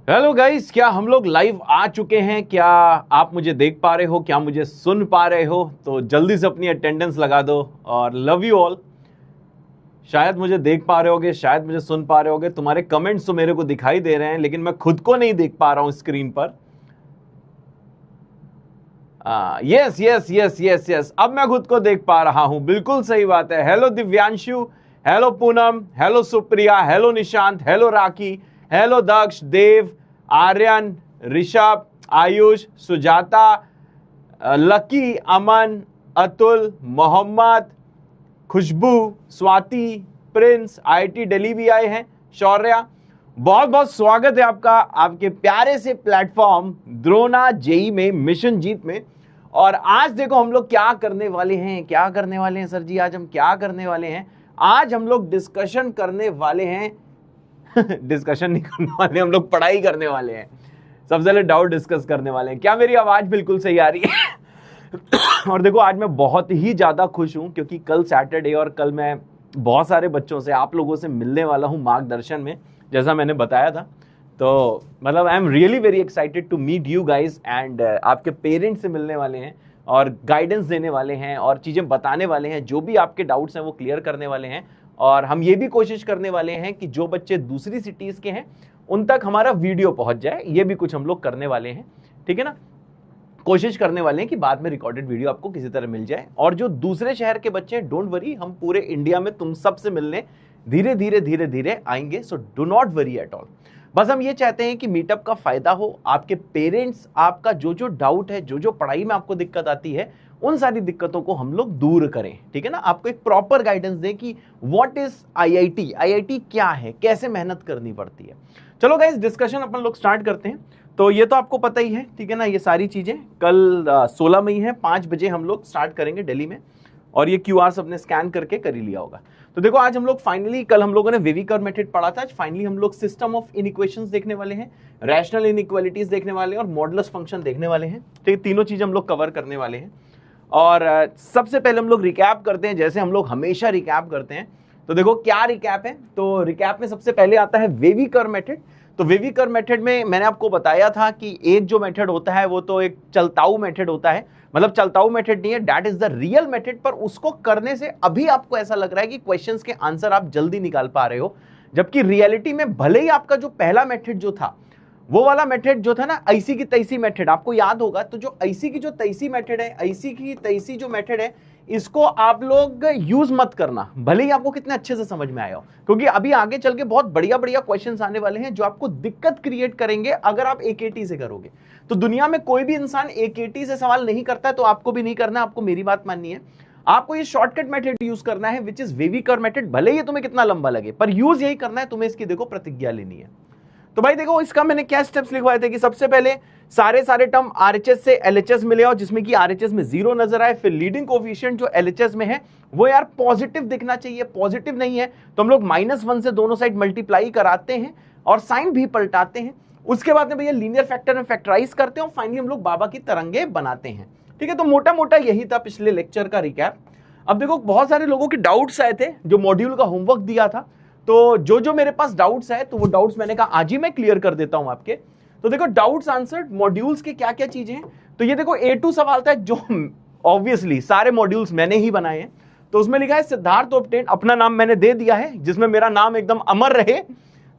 Hello guys, क्या हम लोग लाइव आ चुके हैं? क्या आप मुझे देख पा रहे हो? क्या मुझे सुन पा रहे हो? तो जल्दी से अपनी अटेंडेंस लगा दो और लव यू ऑल। शायद मुझे देख पा रहे होगे, शायद मुझे सुन पा रहे होगे। तुम्हारे कमेंट्स तो मेरे को दिखाई दे रहे हैं, लेकिन मैं खुद को नहीं देख पा रहा हूं स्क्रीन पर। Yes yes yes yes yes, अब मैं खुद को देख पा रहा हूं। बिल्कुल सही बात है। Hello Divyanshu, hello Poonam, hello Supriya, hello Nishant, hello Rakhi, hello Daksh, Dev, Aryan, Rishabh, Ayush, Sujata, Lucky, Aman, Atul, Mohammad, Khushboo, Swati, Prince, IT Delhi भी आए हैं, शौर्या। बहुत बहुत स्वागत है आपका आपके प्यारे से प्लेटफॉर्म द्रोणा जेई में, मिशन जीत में। और आज देखो हम लोग क्या करने वाले हैं सर जी? आज हम क्या करने वाले हैं? आज हम लोग डिस्कशन करने वाले हैं डिस्कशन नहीं करने वाले, हम लोग पढ़ाई करने वाले हैं। सबसे पहले डाउट डिस्कस करने वाले हैं। क्या मेरी आवाज बिल्कुल सही आ रही है? और देखो आज मैं बहुत ही ज्यादा खुश हूं क्योंकि कल सैटरडे और कल मैं बहुत सारे बच्चों से, आप लोगों से मिलने वाला हूं मार्गदर्शन में, जैसा मैंने बताया था। तो मतलब I am really very excited to meet you guys and आपके पेरेंट्स से मिलने वाले हैं और गाइडेंस देने वाले हैं और चीज़ें बताने वाले हैं। जो भी आपके डाउट्स हैं वो क्लियर करने वाले हैं। और हम ये भी कोशिश करने वाले हैं कि जो बच्चे दूसरी सिटीज़ के हैं उन तक हमारा वीडियो पहुंच जाए। ये भी कुछ हम लोग करने वाले हैं, ठीक है ना। कोशिश करने वाले हैं कि बाद में रिकॉर्डेड वीडियो आपको किसी तरह मिल जाए। और जो दूसरे शहर के बच्चे हैं, डोंट वरी, हम पूरे इंडिया में तुम सबसे मिलने धीरे धीरे आएंगे। So do not worry at all. बस हम ये चाहते हैं कि मीटअप का फायदा हो, आपके पेरेंट्स, आपका जो जो डाउट है, जो जो पढ़ाई में आपको दिक्कत आती है, उन सारी दिक्कतों को हम लोग दूर करें, ठीक है ना। आपको एक प्रॉपर गाइडेंस दें कि व्हाट इज आईआईटी क्या है, कैसे मेहनत करनी पड़ती है। चलो गाइस, डिस्कशन अपन लोग स्टार्ट करते हैं। तो ये तो आपको पता ही है, ठीक है ना। ये सारी चीजें कल 16 मई है, 5 बजे हम लोग स्टार्ट करेंगे दिल्ली में। और ये क्यूआर सबने स्कैन करके कर ही लिया होगा। तो देखो आज हम लोग फाइनली, कल हम लोगों ने वेवी कर्व मेथड पढ़ा था, आज फाइनली हम लोग सिस्टम ऑफ इनइक्वेशंस देखने वाले हैं, रैशनल इनइक्वालिटीज देखने वाले हैं और मॉडुलस फंक्शन देखने वाले हैं। तो ये तीनों चीज हम लोग कवर करने वाले हैं। और सबसे पहले हम लोग रिकैप करते हैं, जैसे हम लोग हमेशा रिकैप करते हैं। तो देखो क्या रिकैप है। तो रिकैप में सबसे पहले आता है वेवी कर्व मेथड। तो वेवी कर्व मेथड में मैंने आपको बताया था कि एक जो मेथड होता है वो तो एक चलताऊ मेथड होता है। मतलब चलताऊ मेथड नहीं है, that is the real method. पर उसको करने से अभी आपको ऐसा लग रहा है कि क्वेश्चंस के आंसर आप जल्दी निकाल पा रहे हो, जबकि रियलिटी में भले ही आपका जो पहला मेथड जो था, वो वाला मेथड जो था ना, ऐसी की तैसी मेथड, आपको याद होगा। तो जो ऐसी की जो तैसी मेथड है, ऐसी की तैसी जो मेथड है, इसको आप लोग यूज मत करना, भले ही आपको कितने अच्छे से समझ में आया हो। क्योंकि अभी आगे चल के बहुत बढ़िया बढ़िया क्वेश्चंस आने वाले हैं जो आपको दिक्कत क्रिएट करेंगे अगर आप एकेटी से करोगे। तो दुनिया में कोई भी इंसान एकेटी से सवाल नहीं करता है, तो आपको भी नहीं करना है। आपको मेरी बात माननी है, आपको ये शॉर्टकट मेथड यूज करना है, which is wavy curve method. भले ही तुम्हें कितना लंबा लगे, पर यूज यही करना है तुम्हें। इसकी देखो प्रतिज्ञा लेनी है। तो भाई देखो, इसका मैंने क्या स्टेप्स लिखवाए थे कि सबसे पहले सारे टर्म आरएचएस से एलएचएस में ले आओ, जिसमें कि आरएचएस में 0 नजर आए। फिर लीडिंग कोफिशिएंट जो एलएचएस में है वो यार पॉजिटिव दिखना चाहिए। पॉजिटिव नहीं है तो हम लोग -1 से दोनों साइड मल्टीप्लाई कराते हैं और साइन भी पलटाते हैं। उसके बाद में भैया लीनियर फैक्टर में फैक्टराइज करते हैं और फाइनली हम लोग बाबा की तरंगे बनाते हैं, ठीक है। तो मोटा मोटा यही था पिछले लेक्चर का रिकैप। अब देखो, बहुत सारे लोगों के डाउट्स आए थे जो मॉड्यूल का होमवर्क दिया था। तो जो जो मेरे पास डाउट्स है, तो वो डाउट्स मैंने कहा आज ही मैं क्लियर कर देता हूं आपके। तो देखो, डाउट्स आंसर्ड, मॉड्यूल्स के क्या क्या चीजें हैं। तो ये देखो A2 सवाल था, जो ऑब्वियसली सारे मॉड्यूल्स मैंने ही बनाए हैं। तो उसमें लिखा है सिद्धार्थ ऑब्टेन्ड, अपना नाम मैंने दे दिया है जिसमें मेरा नाम एकदम अमर रहे।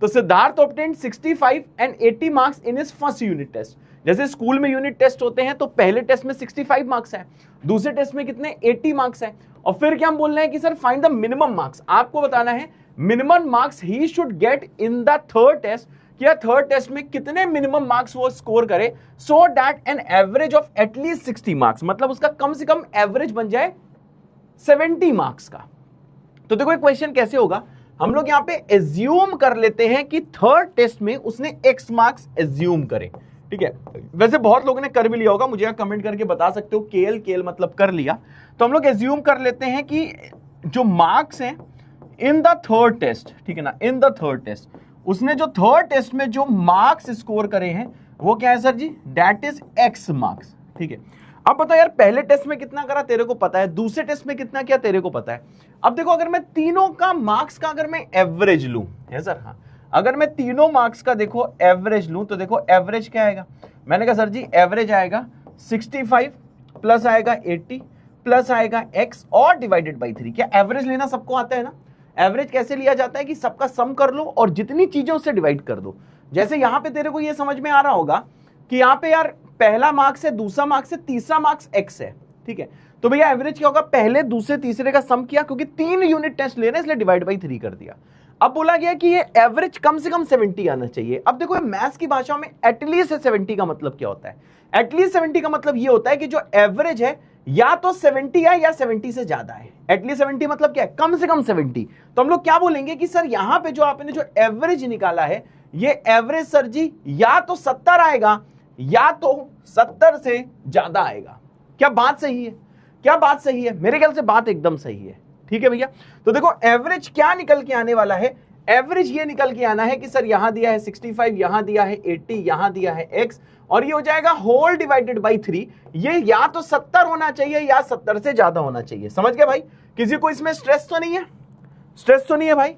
तो Siddharth obtained 65 and 80 marks in his first unit test. जैसे स्कूल में यूनिट टेस्ट होते हैं तो पहले टेस्ट में 65 मार्क्स है, दूसरे टेस्ट में कितने, 80 मार्क्स है। और फिर क्या हम बोल रहे हैं कि sir find the minimum marks. आपको बताना है minimum marks he should get in the third test, कि थर्ड टेस्ट में कितने मिनिमम मार्क्स वो स्कोर करे, so that an average of at least 60 marks, मतलब उसका कम से कम एवरेज बन जाए 70 मार्क्स का। तो देखो, एक क्वेश्चन कैसे होगा, हम लोग यहां पे एज्यूम कर लेते हैं कि थर्ड टेस्ट में उसने x मार्क्स एज्यूम करे, ठीक है। वैसे बहुत लोगों ने कर भी लिया होगा, मुझे कमेंट करके बता सकते हो केएल मतलब कर लिया। तो हम लोग एज्यूम कर लेते हैं कि जो मार्क्स हैं इन द थर्ड टेस्ट, ठीक है ना, इन द थर्ड टेस्ट, उसने जो थर्ड टेस्ट में जो मार्क्स स्कोर करे हैं वो क्या है sir ji, that is x marks, ठीक है। अब बताओ यार, पहले टेस्ट में कितना करा तेरे को पता है, दूसरे टेस्ट में कितना किया तेरे को पता है। अब देखो, अगर मैं तीनों का मार्क्स का अगर मैं एवरेज लूं, है सर, हाँ, अगर मैं तीनों मार्क्स का देखो एवरेज लूं तो देखो एवरेज क्या आएगा, मैंने कहा सर जी एवरेज आएगा 65 प्लस आएगा 80 प्लस आएगा x और डिवाइडेड बाई 3। क्या एवरेज लेना सबको आता है ना? एवरेज कैसे लिया जाता है कि सबका सम कर लो और जितनी चीजें उससे डिवाइड कर दो। जैसे यहां पे तेरे को ये समझ में आ रहा होगा कि यहां पे यार पहला मार्क्स है, दूसरा मार्क्स है, तीसरा मार्क्स x है, ठीक है। तो भैया एवरेज क्या होगा, पहले दूसरे तीसरे का सम किया, क्योंकि 3 यूनिट टेस्ट ले रहे हैं इसलिए डिवाइड बाई 3 कर दिया। अब बोला गया कि ये एवरेज कम से कम 70 आना चाहिए। अब देखो मैथ्स की भाषा में एटलीस्ट 70 का मतलब क्या होता है? एटलीस्ट 70 का मतलब ये होता है कि जो एवरेज है या तो 70 है या 70 से ज्यादा है। एटलीस्ट 70 मतलब क्या है? कम से कम 70। तो हम लोग क्या बोलेंगे कि सर यहां पे जो आपने जो एवरेज निकाला है, ये एवरेज सर जी या तो 70 आएगा या तो 70 से ज्यादा आएगा। क्या बात सही है? क्या बात सही है? मेरे ख्याल से बात एकदम सही है, ठीक है भैया। तो देखो एवरेज क्या निकल के आने वाला है, एवरेज ये निकल के आना है कि सर यहां दिया है 65, यहां दिया है 80, यहां दिया है x, और ये हो जाएगा होल डिवाइडेड बाई 3। ये या तो 70 होना चाहिए या 70 से ज्यादा होना चाहिए। समझ गए भाई? किसी को इसमें स्ट्रेस तो नहीं है? स्ट्रेस तो नहीं है भाई?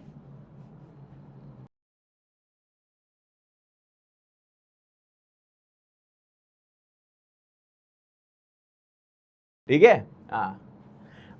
ठीक है। हाँ,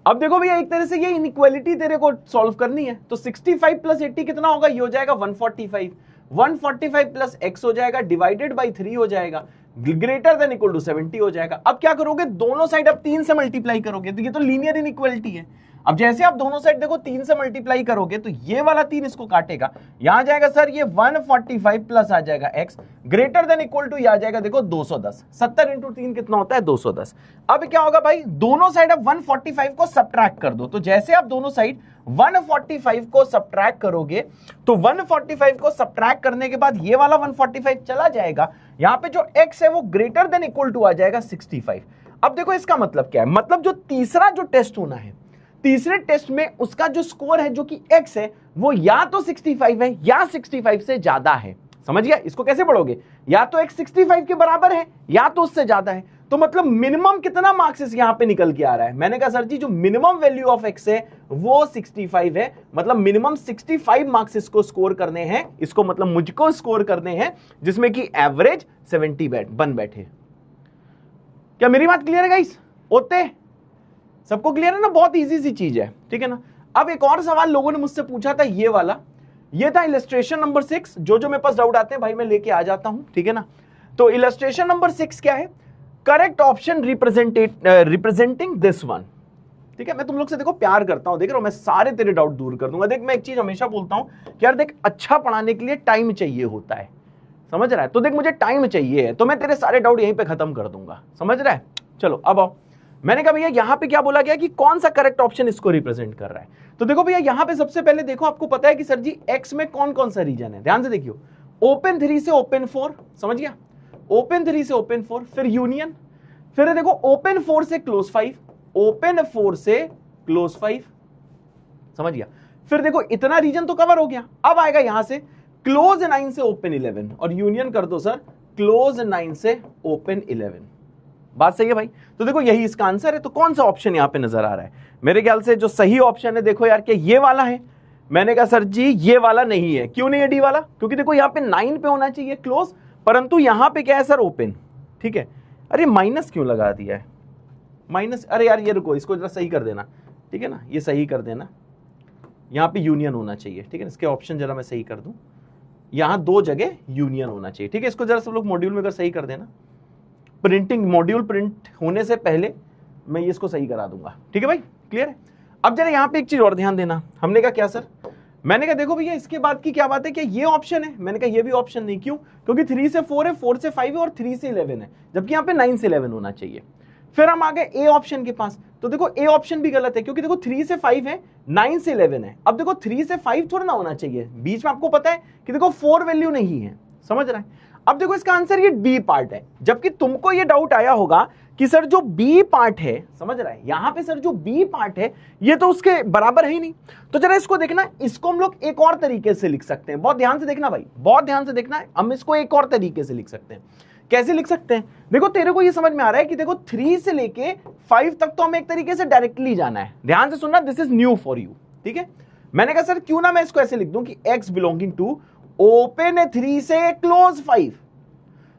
अब देखो भैया एक तरह से ये इनइक्वालिटी तेरे को सॉल्व करनी है। तो 65 प्लस 80 कितना होगा? ये हो जाएगा 145। 145 प्लस x हो जाएगा डिवाइडेड बाई 3 हो जाएगा, ग्रेटर देन इक्वल टू 70 हो जाएगा। अब क्या करोगे, दोनों साइड अब 3 से मल्टीप्लाई करोगे, तो ये तो लीनियर इनइक्वालिटी है। अब जैसे आप दोनों साइड देखो 3 से मल्टीप्लाई करोगे तो ये वाला 3 इसको काटेगा, यहां जाएगा सर ये 145 प्लस आ जाएगा x greater than equal to, आ जाएगा देखो 210। 70 इंटू 3 कितना होता है? 210। अब क्या होगा भाई, दोनों साइड अब 145 को सब्ट्रैक्ट कर दो। तो जैसे आप दोनों साइड 145 को सब्ट्रैक्ट करोगे तो 145 को सब्ट्रैक्ट करने के बाद ये वाला 145 चला जाएगा, यहां पे जो x है वो ग्रेटर देन इक्वल टू आ जाएगा 65। अब देखो इसका मतलब क्या है, मतलब जो तीसरा जो टेस्ट होना है, तीसरे टेस्ट में उसका जो स्कोर है जो कि x है वो या तो 65 है या 65 से ज्यादा है। समझ गया? इसको कैसे पढ़ोगे, या तो x 65 के बराबर है या तो उससे ज्यादा है। तो मतलब मिनिमम कितना मार्क्स यहां पे निकल के आ रहा है? मैंने कहा सर जी जो मिनिमम वैल्यू ऑफ x है वो 65 है, मतलब मिनिमम 65 मार्क्स इसको स्कोर करने हैं, इसको मतलब मुझको स्कोर करने हैं, जिसमें कि एवरेज 70 बन बैठे। क्या मेरी बात क्लियर है गाइस? ओते सबको क्लियर है ना? बहुत इजी सी चीज है, ठीक है ना। अब एक और सवाल लोगों ने मुझसे पूछा था, ये वाला, ये था इलस्ट्रेशन नंबर 6। जो मेरे पास डाउट आते हैं भाई मैं लेके आ जाता हूं, ठीक है ना। तो इलस्ट्रेशन नंबर 6 क्या है? Correct option representing this one. ठीक है, मैं तुम लोग से देखो प्यार करता हूं, देख रहे हो, मैं सारे तेरे डाउट दूर कर दूंगा। देख मैं एक चीज हमेशा बोलता हूं कि यार देख, अच्छा पढ़ाने के लिए टाइम चाहिए होता है, समझ रहा है? तो देख मुझे टाइम चाहिए है तो मैं तेरे सारे डाउट यहीं पे खत्म कर दूंगा, समझ रहा है? चलो अब आओ, मैंने कहा भैया यहां पे क्या बोला गया कि कौन सा करेक्ट ऑप्शन इसको रिप्रेजेंट कर रहा है। तो देखो भैया यहां पे सबसे पहले देखो, आपको पता है कि सर जी एक्स में कौन कौन सा रीजन है, ध्यान से देखियो। ओपन 3 से ओपन 4, समझ गया? ओपन 3 से ओपन 4, फिर यूनियन, फिर देखो ओपन 4 से क्लोज 5, ओपन 4 से क्लोज 5, समझ गया? फिर देखो इतना रीजन तो कवर हो गया। अब आएगा यहां से क्लोज 9 से ओपन 11 और यूनियन कर दो सर क्लोज 9 से ओपन 11। बात सही है भाई? तो देखो यही इसका आंसर है। तो कौन सा ऑप्शन यहां पे नजर आ रहा है? मेरे ख्याल से जो सही ऑप्शन है देखो यार, कि ये वाला है। मैंने कहा सर जी ये वाला नहीं है। क्यों नहीं है डी वाला? क्योंकि देखो यहां पे 9 पे होना चाहिए क्लोज, परंतु यहां पे क्या है सर, ओपन। ठीक है, अरे माइनस क्यों लगा दिया है? माइनस, अरे यार ये रुको, इसको जरा सही कर देना, ठीक है ना, ये सही कर देना। यहां पे यूनियन होना चाहिए, ठीक है, इसके ऑप्शन जरा मैं सही कर दूं, यहां 2 जगह यूनियन होना चाहिए, ठीक है। इसको जरा सब लोग मॉड्यूल में अगर सही कर देना, प्रिंटिंग मॉड्यूल प्रिंट होने से पहले मैं ये इसको सही करा दूंगा, ठीक है भाई, क्लियर है? अब जरा यहां पे एक चीज और ध्यान देना। हमने कहा क्या सर? मैंने कहा देखो भैया इसके बाद की क्या बात है कि ये ऑप्शन है, मैंने कहा ये भी ऑप्शन नहीं। क्यों? क्योंकि 3 से 4 है, 4 से 5 है और 3 से 11 है, जबकि यहां पे 9 से 11 होना चाहिए। फिर हम आ गए ए ऑप्शन के पास, तो देखो ए ऑप्शन भी गलत है, क्योंकि देखो 3 से 5 है, 9 से 11 है। अब देखो 3 से 5 थोड़ा ना होना चाहिए, बीच में आपको पता है कि देखो 4 वैल्यू नहीं है, समझ रहा है? अब देखो इसका आंसर ये बी पार्ट है, जबकि तुमको ये डाउट आया होगा कि सर जो बी पार्ट है, समझ रहा है, यहां पे सर जो बी पार्ट है ये तो उसके बराबर है ही नहीं। तो जरा इसको देखना, इसको हम लोग एक और तरीके से लिख सकते हैं। बहुत ध्यान से देखना भाई, बहुत ध्यान से देखना है। हम इसको एक और तरीके से लिख सकते हैं। कैसे लिख सकते हैं? देखो तेरे को ये समझ में आ रहा है कि देखो 3 से लेके 5 तक तो हमें एक तरीके से डायरेक्टली जाना है। ध्यान से सुनना, this is new for you, ठीक है। मैंने कहा सर क्यों ना मैं इसको ऐसे लिख दूं कि x बिलोंगिंग टू ओपन 3 से क्लोज 5,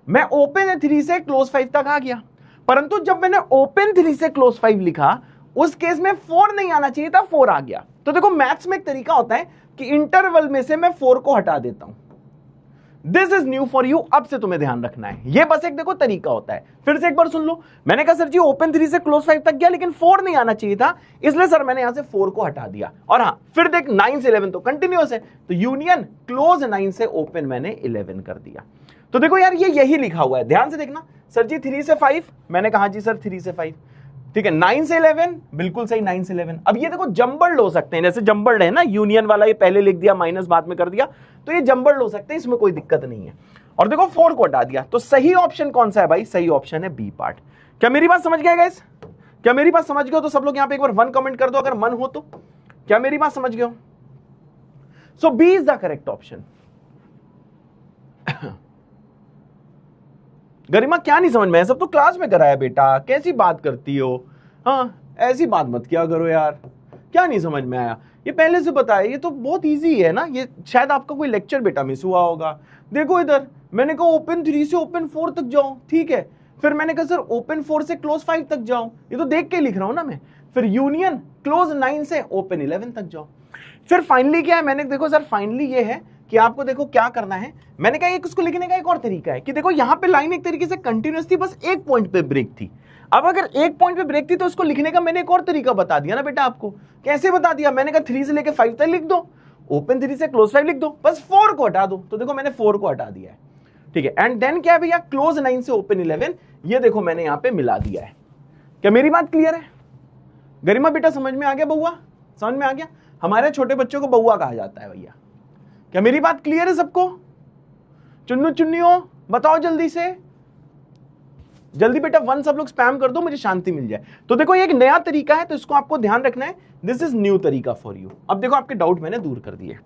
मैं ओपन 3 से क्लोज 5 तक आ गया, परंतु जब मैंने ओपन 3 से क्लोज 5 लिखा उस केस में 4 नहीं आना चाहिए था, 4 आ गया। तो देखो मैथ्स में एक तरीका होता है कि इंटरवल में से मैं 4 को हटा देता हूं। This is new for you, अब से तुम्हें ध्यान रखना है, ये बस एक देखो तरीका होता है। फिर से एक बार सुन लो, मैंने कहा सर जी ओपन 3 से क्लोज 5 तक गया लेकिन 4 नहीं आना चाहिए था, इसलिए सर मैंने यहां से 4 को हटा दिया। और हाँ फिर देख 9 से 11 तो कंटिन्यूअस है, तो यूनियन क्लोज 9 से ओपन मैंने 11 कर दिया। तो देखो यार ये यही लिखा हुआ है, ध्यान से देखना। सर जी 3 से 5, मैंने कहा जी सर 3 से 5, ठीक है। 9 से 11, बिल्कुल सही 9 से 11। अब ये देखो जंबल्ड हो सकते हैं, जैसे जंबल्ड है ना, यूनियन वाला ये पहले लिख दिया माइनस बाद में कर दिया, तो ये जंबल्ड हो सकते हैं, इसमें कोई दिक्कत नहीं है। और देखो 4 को हटा दिया, तो सही ऑप्शन कौन सा है भाई? सही ऑप्शन है बी पार्ट। क्या मेरी बात समझ गए गाइस? क्या मेरी बात समझ गए हो? तो सब लोग यहां पे एक बार 1 कमेंट कर दो अगर मन हो तो। क्या मेरी बात समझ गए हो? So B is the correct option. Garima क्या नहीं समझ में? सब तो क्लास में कराया बेटा, कैसी बात करती हो? हाँ ऐसी बात मत किया करो यार, क्या नहीं समझ में आया? ये पहले से बताया, ये तो बहुत इजी है ना, ये शायद आपका कोई लेक्चर बेटा मिस हुआ होगा। देखो इधर मैंने कहा ओपन 3 से ओपन 4 तक जाओ, ठीक है। फिर मैंने कहा सर ओपन 4 से क्लोज 5 तक जाओ, ये तो देख के लिख रहा हूं ना मैं। फिर यूनियन क्लोज 9 से ओपन 11 तक जाओ। फिर फाइनली क्या है, मैंने देखो सर फाइनली ये है कि आपको देखो क्या करना है। मैंने कहा इसको लिखने का एक और तरीका है कि देखो यहां पे लाइन एक तरीके से कंटिन्यूअस थी, बस एक पॉइंट पे ब्रेक थी। अब अगर एक पॉइंट पे ब्रेक थी तो उसको लिखने का मैंने एक और तरीका बता दिया ना बेटा आपको। कैसे बता दिया? मैंने कहा 3 से लेके 5 तक लिख दो, ओपन 3 से क्लोज 5 लिख दो, बस 4 को हटा दो। तो देखो मैंने 4 को हटा दिया है, ठीक है। एंड देन क्या है भैया, क्लोज 9 से ओपन 11, ये देखो मैंने यहां पे मिला दिया है। क्या मेरी बात क्लियर है? गरिमा बेटा समझ में आ गया? बउआ समझ में आ गया? हमारे छोटे बच्चों को बउआ कहा जाता है भैया। क्या मेरी बात क्लियर है सबको? चुन्नू चुन्नियों बताओ जल्दी से, जल्दी बेटा 1 सब लोग स्पैम कर दो, मुझे शांति मिल जाए। तो देखो ये एक नया तरीका है, तो इसको आपको ध्यान रखना है, दिस इज न्यू तरीका फॉर यू। अब देखो आपके डाउट मैंने दूर कर दिए।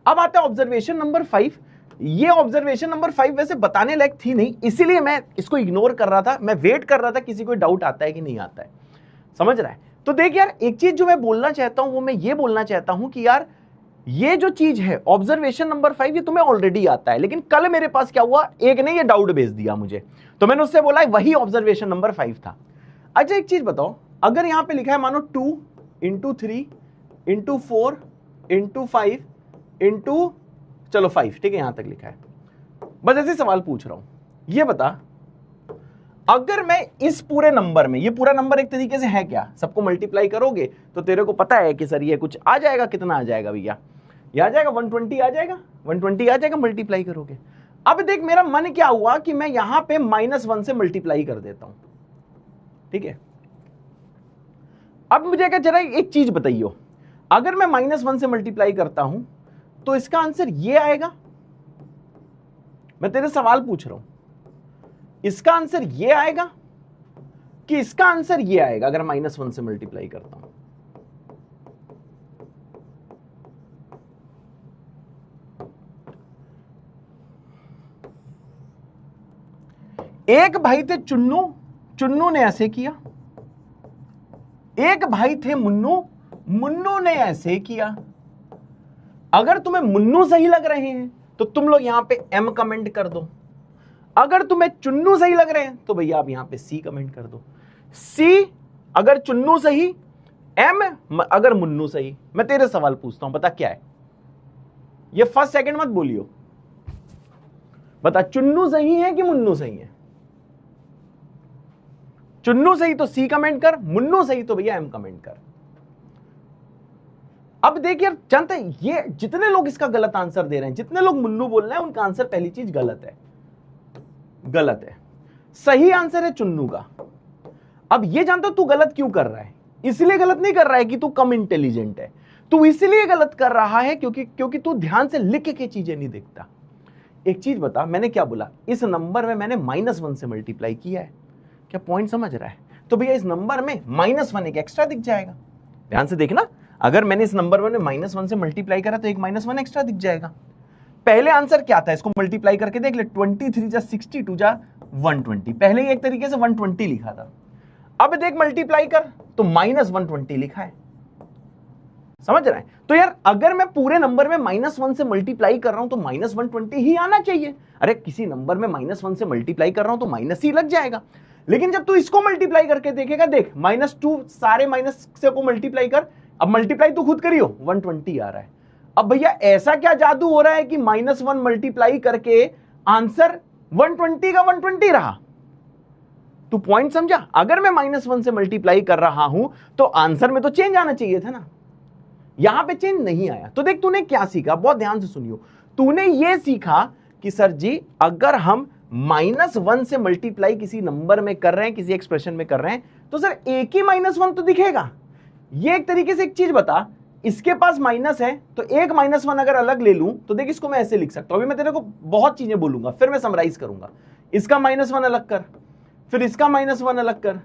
अब आता है ऑब्जर्वेशन नंबर 5। ये ऑब्जर्वेशन नंबर 5 वैसे बताने लायक थी नहीं, इसीलिए मैं इसको इग्नोर कर रहा था, मैं वेट कर रहा था किसी को डाउट आता है कि नहीं आता है, समझ रहा है? तो देख यार एक चीज जो मैं बोलना चाहता हूं वो मैं ये बोलना चाहता हूं कि यार ये जो चीज है ऑब्जर्वेशन नंबर 5 ये तुम्हें ऑलरेडी आता है, लेकिन कल मेरे पास क्या हुआ, एक ने ये डाउट भेज दिया मुझे, तो मैंने उससे बोला वही ऑब्जर्वेशन नंबर 5 था। अच्छा एक चीज बताओ, अगर यहां पे लिखा है मानो 2 इंटू 3 इंटू 4 इंटू 5 इंटू चलो 5, ठीक है यहां तक लिखा है, बस ऐसे सवाल पूछ रहा हूं, ये बता अगर मैं इस पूरे नंबर में, ये पूरा नंबर एक तरीके से है क्या, सबको मल्टीप्लाई करोगे तो तेरे को पता है कि सर ये कुछ आ जाएगा, कितना आ जाएगा भैया, ये आ जाएगा 120 आ जाएगा, 120 आ जाएगा, मल्टीप्लाई करोगे। अब देख मेरा मन क्या हुआ कि मैं यहां पे -1 से मल्टीप्लाई कर देता हूं, ठीक है। अब मुझे क्या जरा एक चीज बताइए, अगर मैं -1 से मल्टीप्लाई करता हूं तो इसका आंसर ये आएगा, मैं तेरे सवाल पूछ रहा हूं, इसका आंसर ये आएगा कि इसका आंसर ये आएगा अगर -1 से मल्टीप्लाई करता हूं? एक भाई थे चुन्नू, चुन्नू ने ऐसे किया, एक भाई थे मुन्नू, मुन्नू ने ऐसे किया। अगर तुम्हें मुन्नू सही लग रहे हैं तो तुम लोग यहां पे M कमेंट कर दो, अगर तुम्हें चुन्नू सही लग रहे हैं तो भैया आप यहां पे C कमेंट कर दो। C अगर चुन्नू सही, M अगर मुन्नू सही। मैं तेरे सवाल पूछता हूं, बता क्या है ये, फर्स्ट सेकंड मत बोलियो, बता चुन्नू सही है कि मुन्नू सही है? चुन्नू सही तो C कमेंट कर, मुन्नू सही तो भैया M कमेंट कर। अब देख यार जानते हैं ये जितने लोग इसका गलत आंसर दे रहे हैं, जितने लोग मुन्नू बोल रहे हैं, उनका आंसर पहली चीज गलत है, गलत है। सही आंसर है चुन्नू का। अब ये जानते हो तू गलत क्यों कर रहा है? इसलिए गलत नहीं कर रहा है कि तू कम इंटेलिजेंट है, तू इसलिए गलत कर रहा है क्योंकि तू ध्यान से लिख के चीजें नहीं देखता। एक चीज बता, मैंने क्या बोला, इस नंबर में मैंने -1 से मल्टीप्लाई किया है, क्या पॉइंट समझ रहा है? तो भैया इस नंबर में -1 एक एक्स्ट्रा दिख जाएगा, ध्यान से देखना, अगर मैंने इस नंबर में -1 से मल्टीप्लाई करा तो एक -1 एक्स्ट्रा दिख जाएगा। पहले आंसर क्या था, इसको मल्टीप्लाई करके देख ले, 23 जा 62 जा 120, पहले ही एक तरीके से 120 लिखा था। अब देख मल्टीप्लाई कर तो -120 लिखा है, समझ रहा है? तो यार अगर मैं पूरे नंबर में -1 से मल्टीप्लाई कर रहा हूं तो -120 ही आना चाहिए। अरे किसी नंबर में -1 से मल्टीप्लाई कर रहा हूं तो माइनस ही लग जाएगा। लेकिन जब तू इसको मल्टीप्लाई करके देखेगा, देख -2 सारे माइनस से को मल्टीप्लाई कर, अब मल्टीप्लाई तू खुद करियो, 120 आ रहा है। अब भैया ऐसा क्या जादू हो रहा है कि -1 मल्टीप्लाई करके आंसर 120 का 120 रहा? तू पॉइंट समझा? अगर मैं -1 से मल्टीप्लाई कर रहा हूं तो आंसर में तो चेंज आना चाहिए था ना, यहां पे चेंज नहीं आया। तो देख तूने क्या सीखा, बहुत ध्यान से सुनियो। तूने ये सीखा कि सर जी अगर हम -1 से मल्टीप्लाई किसी नंबर में कर रहे हैं, किसी एक्सप्रेशन में कर रहे हैं, तो सर एक ही -1 तो दिखेगा। ये एक तरीके से एक चीज बता, इसके पास माइनस है तो एक -1 अगर अलग ले लूं तो देख इसको मैं ऐसे लिख सकता हूं। अभी मैं तेरे को बहुत चीजें बोलूंगा, फिर मैं समराइज करूंगा। इसका -1 अलग कर, फिर इसका -1 अलग कर,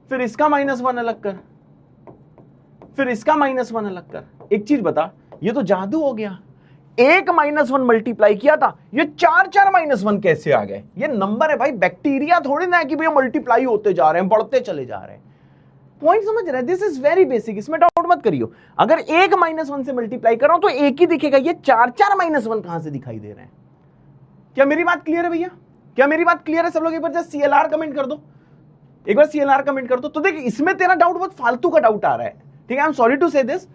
फिर इसका -1 अलग कर, फिर इसका -1 अलग कर। एक चीज बता, ये तो जादू हो गया। एक -1 मल्टीप्लाई किया था, ये 4 -1 कैसे आ गए? ये नंबर है भाई, बैक्टीरिया थोड़ी ना है कि भैया मल्टीप्लाई होते जा रहे हैं, बढ़ते चले जा रहे हैं। पॉइंट समझ रहे हैं? दिस इज वेरी बेसिक, इसमें डाउट मत करियो। अगर एक -1 से मल्टीप्लाई कर रहा हूं तो एक ही दिखेगा, ये 4 -1 कहां से दिखाई दे रहे हैं? क्या मेरी बात क्लियर है भैया? क्या मेरी बात क्लियर है? सब लोग एक बार जस्ट CLR कमेंट कर दो, एक बार CLR कमेंट कर दो। तो देख इसमें तेरा डाउट बहुत फालतू का डाउट आ रहा है, ठीक है? आई एम सॉरी टू से दिस,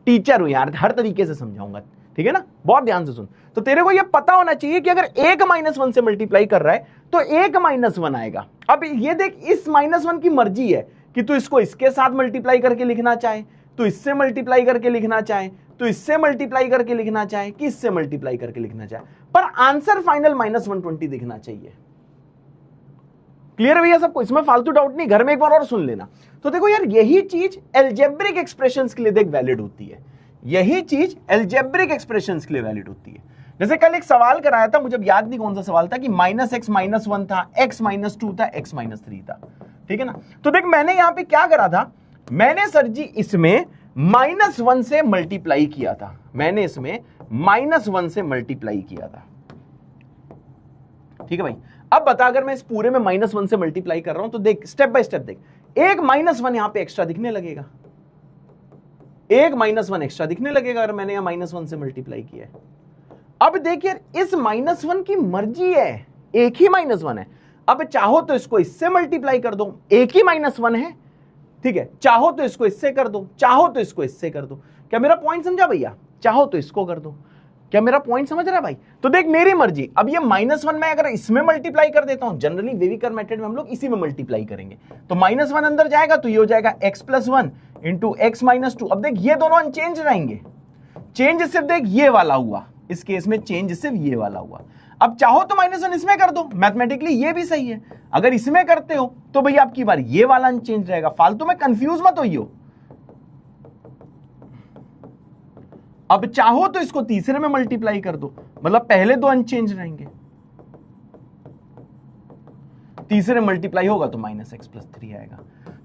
टीचर हूं यार, हर तरीके से समझाऊंगा, ठीक है ना? बहुत ध्यान से सुन। तो तेरे को यह पता होना चाहिए कि अगर एक -1 से मल्टीप्लाई कर रहा है तो एक -1 आएगा। अब ये देख, इस -1 की मर्जी है कि तू इसको इसके साथ मल्टीप्लाई करके लिखना चाहे, तू इससे मल्टीप्लाई करके लिखना चाहे, तू इससे मल्टीप्लाई करके लिखना चाहे, कि इससे मल्टीप्लाई करके लिखना चाहे, पर आंसर फाइनल -120 दिखना चाहिए। क्लियर है भैया सबको? इसमें फालतू डाउट नहीं, घर में एक बार और सुन लेना। तो देखो यार, यही चीज अलजेब्रिक एक्सप्रेशंस के लिए देख वैलिड होती है। यही चीज अलजेब्रिक एक्सप्रेशंस के लिए वैलिड होती है। जैसे कल एक सवाल कराया था, मुझे याद नहीं कौन सा सवाल था, कि -x -1 था, x -2 था, x -3 था, ठीक है ना? तो देख मैंने यहां पे क्या करा था, मैंने सर जी इसमें -1 से मल्टीप्लाई किया था, मैंने इसमें -1 से मल्टीप्लाई किया था, ठीक है भाई? अब बता, अगर मैं इस पूरे में -1 से मल्टीप्लाई कर रहा हूं तो देख स्टेप बाय स्टेप देख, एक -1 यहां पे एक्स्ट्रा दिखने लगेगा, एक -1 एक्स्ट्रा दिखने लगेगा अगर मैंने यहां -1 से मल्टीप्लाई किया है। अब देखिए इस -1 की मर्जी है, एक ही -1 है। अब चाहो तो इसको इससे मल्टीप्लाई कर दो, एक ही -1 है, ठीक है? चाहो तो इसको इससे कर दो, चाहो तो इसको इससे कर दो। क्या मेरा पॉइंट समझा भैया? चाहो तो इसको कर दो। क्या मेरा पॉइंट समझ रहा है भाई? तो देख मेरी मर्जी। अब ये -1 मैं अगर इसमें मल्टीप्लाई कर देता हूं, जनरली वेविकर मेथड में हम लोग इसी में मल्टीप्लाई करेंगे, तो -1 अंदर जाएगा तो ये हो जाएगा x + 1 इंटू x -2। अब देख ये दोनों अनचेंज रहेंगे, चेंज सिर्फ देख ये वाला हुआ, इस केस में चेंज सिर्फ ये वाला हुआ। अब चाहो तो -1 इसमें कर दो, मैथमेटिकली ये भी सही है। अगर इसमें करते हो तो भैया आपकी बार ये वाला अनचेंज रहेगा। फालतू में कंफ्यूज मत होइयो। अब चाहो तो इसको तीसरे में मल्टीप्लाई कर दो, मतलब पहले दो अनचेंज रहेंगे, तीसरे मल्टीप्लाई होगा तो -x + 3 आएगा।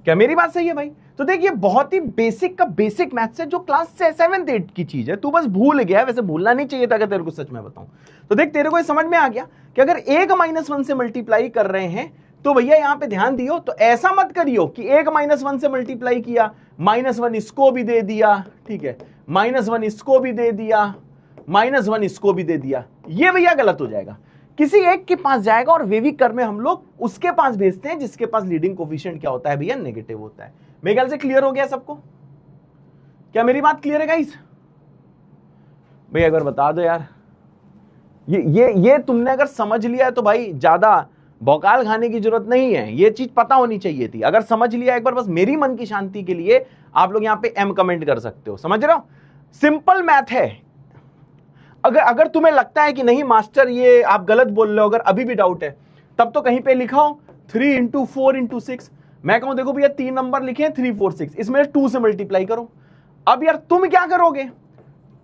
क्या मेरी बात सही है भाई? तो देखिए बहुत ही बेसिक का बेसिक मैथ्स है, जो क्लास 7th 8th की चीज है, तू बस भूल गया है। वैसे भूलना नहीं चाहिए था अगर तेरे को सच में बताऊं तो। देख तेरे को ये समझ में आ गया कि अगर एक -1 से मल्टीप्लाई कर रहे हैं तो भैया यहां पे ध्यान दियो, तो ऐसा मत करियो कि एक -1 से मल्टीप्लाई किया, -1 इसको भी दे दिया, ठीक है, -1 इसको भी दे दिया, -1 इसको भी दे दिया, ये भैया गलत हो जाएगा। किसी एक के पास जाएगा और वेविकर में हम लोग उसके पास भेजते हैं जिसके पास लीडिंग कोफिशिएंट क्या होता है भैया? नेगेटिव होता है। मेरे ख्याल से क्लियर हो गया सबको? क्या मेरी बात क्लियर है गाइस? भैया एक बार बता दो यार। ये तुमने अगर समझ लिया है तो भाई ज्यादा भौकाल खाने की जरूरत नहीं है, ये चीज पता होनी चाहिए थी। अगर समझ लिया एक बार, बस मेरी मन की शांति के लिए आप लोग यहां पे M कमेंट कर सकते हो। समझ रहे हो? सिंपल मैथ है। अगर तुम्हें लगता है कि नहीं मास्टर ये आप गलत बोल रहे हो, अगर अभी भी डाउट है, तब तो कहीं पे लिखा हो 3 × 4 × 6। मैं कहूं देखो भैया 3 नंबर लिखे हैं 3 4 6, इसमें 2 से मल्टीप्लाई करो। अब यार तुम क्या करोगे?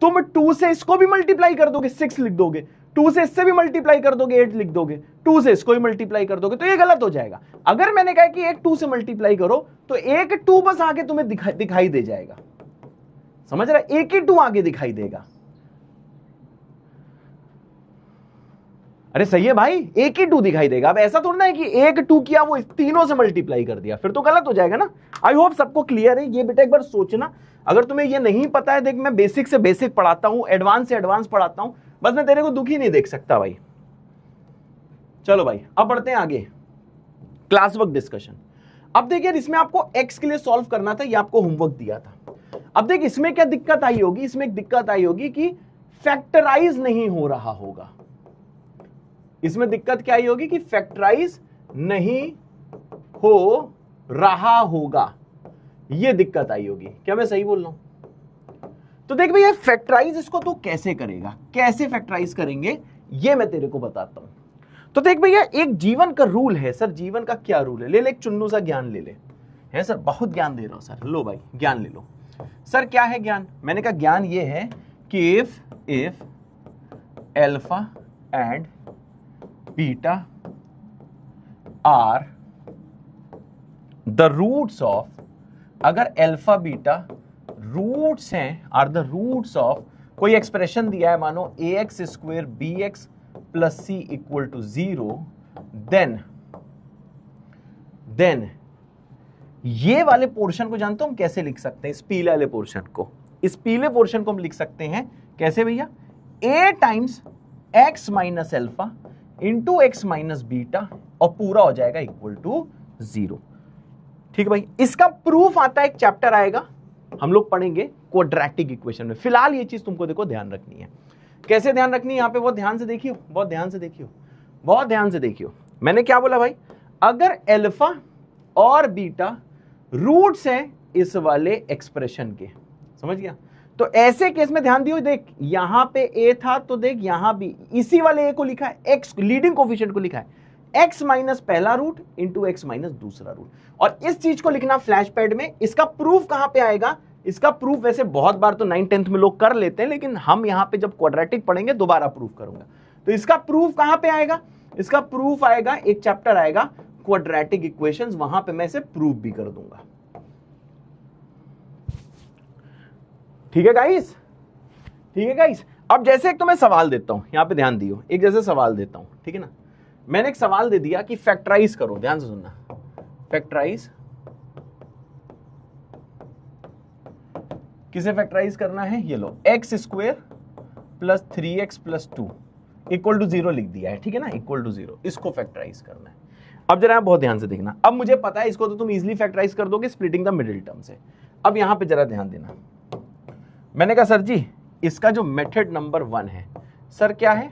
तुम 2 से इसको भी मल्टीप्लाई कर दोगे, 6 लिख दोगे, 2 से इससे भी मल्टीप्लाई कर दोगे, 8 लिख दोगे, 2 से इसको भी मल्टीप्लाई कर दोगे, तो ये गलत हो जाएगा। अगर मैंने कहा कि एक 2 से मल्टीप्लाई करो तो एक 2 बस आगे तुम्हें दिखाई दे जाएगा। समझ रहा है? एक ही 2 आगे दिखाई देगा। अरे सही है भाई, एक ही 2 दिखाई देगा। अब ऐसा थोड़ा ना है कि एक 2 किया वो तीनों से मल्टीप्लाई कर दिया, फिर तो गलत हो जाएगा ना। आई होप सबको क्लियर है ये। बेटा एक बार सोचना, अगर तुम्हें ये नहीं पता है, देख मैं बेसिक से बेसिक पढ़ाता हूं, एडवांस से एडवांस पढ़ाता हूं, बस मैं तेरे को दुखी नहीं देख सकता भाई। चलो भाई अब बढ़ते हैं आगे, क्लास वर्क डिस्कशन। अब देख यार, इसमें आपको एक्स के लिए सॉल्व करना था, ये आपको होमवर्क दिया था। अब देख इसमें क्या दिक्कत आई होगी, इसमें एक दिक्कत आई होगी कि फैक्टराइज नहीं हो रहा होगा। इसमें दिक्कत क्या आई होगी कि फैक्टराइज नहीं हो रहा होगा, ये दिक्कत आई होगी। क्या मैं सही बोल रहा हूं? तो देख भैया फैक्टराइज इसको तो कैसे करेगा, कैसे फैक्टराइज करेंगे ये मैं तेरे को बताता हूं। तो देख भैया एक जीवन का रूल है। सर जीवन का क्या रूल है? ले ले एक चुन्नू सा ज्ञान ले ले। है सर बहुत ज्ञान दे रहा हूं सर, लो भाई ज्ञान ले लो। सर क्या है ज्ञान? मैंने कहा ज्ञान ये है कि if alpha and beta are the roots of, अगर अल्फा बीटा रूट्स हैं, आर द रूट्स ऑफ कोई एक्सप्रेशन दिया है, मानो ax square bx plus C equal to 0, then ये वाले पोर्शन को जानते हो हम कैसे लिख सकते हैं? इस पीले वाले पोर्शन को, इस पीले पोर्शन को हम लिख सकते हैं कैसे भैया? a times x minus alpha into x minus beta, और पूरा हो जाएगा इक्वल टू 0। ठीक है भाई, इसका प्रूफ आता है, एक चैप्टर आएगा हम लोग पढ़ेंगे क्वाड्रेटिक इक्वेशन में। फिलहाल ये चीज तुमको देखो ध्यान रखनी है। कैसे ध्यान रखनी है यहाँ पे? बहुत ध्यान से देखियो, बहुत ध्यान से देखियो, बहुत ध्यान से देखियो। मैंने क्या बोला भाई? अगर अल्फा और बीटा रूट्स हैं इस वाले एक्सप्रेशन के, समझ गया? तो ऐसे केस में ध्यान दियो, देख यहां पे a था तो देख यहां भी इसी वाले a को लिखा है, x लीडिंग कोफिशिएंट को लिखा है, x माइनस पहला रूट इंटू x माइनस दूसरा रूट। और इस चीज को लिखना फ्लैश पैड में। इसका प्रूफ कहां पे आएगा? इसका प्रूफ वैसे बहुत बार तो 9th 10th में लोग कर लेते हैं, लेकिन हम यहां पे जब क्वाड्रेटिक पढ़ेंगे दोबारा प्रूफ करूंगा। तो इसका प्रूफ कहां पे आएगा? इसका प्रूफ आएगा, एक चैप्टर आएगा क्वाड्रेटिक इक्वेशंस, वहां पे मैं इसे प्रूफ भी कर दूंगा। ठीक है गाइस, ठीक है गाइस। अब जैसे एक तो मैं सवाल देता हूं, यहां पे ध्यान दियो, एक जैसे सवाल देता हूं, ठीक है ना? मैंने एक सवाल दे दिया कि फैक्टराइज करो, ध्यान से सुनना, फैक्टराइज किसे फैक्टराइज करना है? ये लो, X square plus 3x plus 2 equal to 0 लिख दिया है, ठीक है ना? इक्वल टू 0, इसको फैक्टराइज करना है। अब जरा बहुत ध्यान से देखना, अब मुझे पता है इसको तो तुम इजीली फैक्टराइज कर दोगे स्प्लिटिंग द मिडिल टर्म से। अब यहां पे जरा ध्यान देना, मैंने कहा सर जी इसका जो मेथड नंबर 1 है, सर क्या है?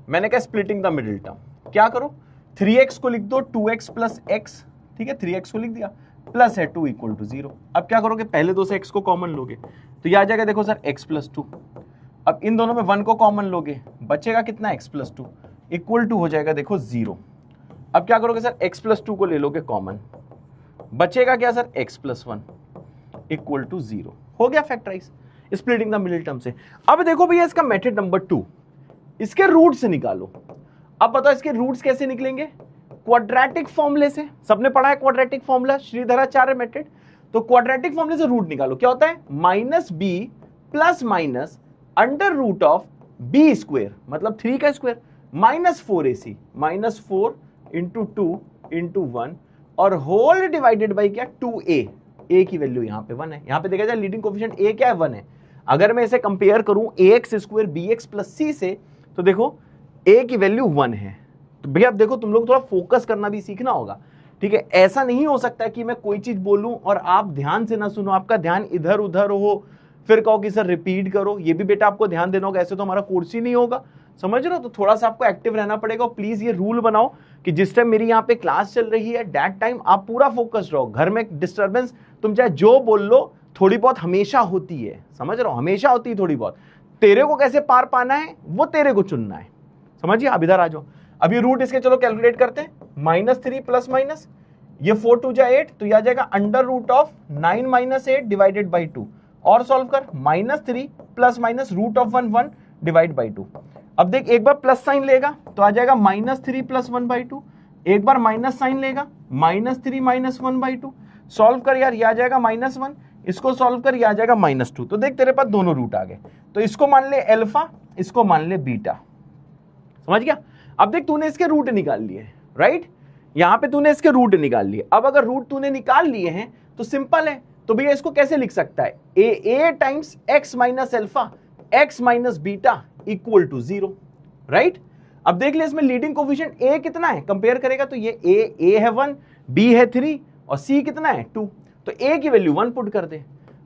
मैंने कहा स्प्लिटिंग द मिडिल टर्म। क्या करो? 3x को लिख दो 2x प्लस x, ठीक है? 3x को लिख दिया, प्लस है 2 इक्वल टू 0। अब क्या करोगे? पहले दो से x को कॉमन लोगे तो यह आ जाएगा, देखो सर x प्लस 2। अब इन दोनों में 1 को कॉमन लोगे, बचेगा कितना? x प्लस 2 इक्वल टू हो जाएगा देखो 0। अब क्या करोगे सर? x प्लस 2 को ले लोगे कॉमन, बचेगा क्या sir? x plus 1 equal to 0। हो गया factorise splitting the middle term से। अब देखो भैया इसका मेथड नंबर 2, इसके रूट से निकालो। अब बताओ इसके रूट्स कैसे निकलेंगे? क्वाड्रेटिक फॉर्मूले से, सबने पढ़ा है क्वाड्रेटिक फॉर्मूला, श्रीधराचार्य मेथड। तो क्वाड्रेटिक फॉर्मूले से रूट निकालो, क्या होता है? Minus B plus minus under root of B square, मतलब 3 का square, minus 4ac, minus 4 into 2 into 1 और होल डिवाइडेड बाई क्या? 2a। a की वैल्यू यहाँ पे 1 है। यहाँ पे देखा जाए लीडिंग कोफिशिएंट a क्या है? 1 है। अगर मैं इसे कंपेयर करूं ax square bx plus c से, तो देखो a की वैल्यू 1 है। तो भैया अब देखो तुम लोग थोड़ा फोकस करना भी सीखना होगा, ठीक है? ऐसा नहीं हो सकता कि मैं कोई चीज बोलूं और आप ध्यान से ना सुनो, आपका ध्यान इधर उधर हो, फिर कहो कि सर रिपीट करो। ये भी बेटा आपको ध्यान देना होगा, ऐसे तो हमारा कोर्स ही नहीं होगा, समझ रहे हो? तो थोड़ा सा आपको एक्टिव रहना पड़ेगा। और प्लीज ये रूल बनाओ कि जिस टाइम मेरी यहाँ पे क्लास चल रही है दैट टाइम आप पूरा फोकस्ड रहो। घर में डिस्टर्बेंस तुम चाहे जो बोल लो, थोड़ी बहुत हमेशा होती है, समझ रहे हो? हमेशा होती है थोड़ी बहुत। तेरे को कैसे पार पाना है वो तेरे को चुनना है, समझिए? अब इधर आ जाओ। अब ये रूट इसके चलो कैलकुलेट करते हैं। -3 प्लस माइनस, ये 4 2 जा 8, तो यह आ जाएगा under root of 9 minus 8 divided by 2। और सॉल्व कर, -3 plus minus root of 1 1 divide by 2। अब देख एक बार प्लस साइन लेगा तो आ जाएगा -3 प्लस 1 बाई 2। एक बार माइनस साइन लेगा, -3 माइनस 1 बाई 2। सॉल्व कर यार, ये आ जाएगा -1, इसको सॉल्व कर, ये आ जाएगा -2। तो देख तेरे पास दोनों रूट आ गए। तो इसको मान ले अल्फा, इसको मान ले बीटा, समझ गया? अब देख तूने इसके रूट निकाल लिए, राइट, यहां पे तूने इसके रूट निकाल लिए। अब अगर रूट तूने निकाल लिए हैं तो सिंपल है, तो भैया इसको कैसे लिख सकता है, A times X minus alpha X minus beta equal to 0, right. अब देख ले इसमें लीडिंग कोफिशिएंट ए कितना है, कंपेयर करेगा तो ये ए है 1, बी है 3 और सी कितना है 2, तो ए की वैल्यू 1 पुट कर दे।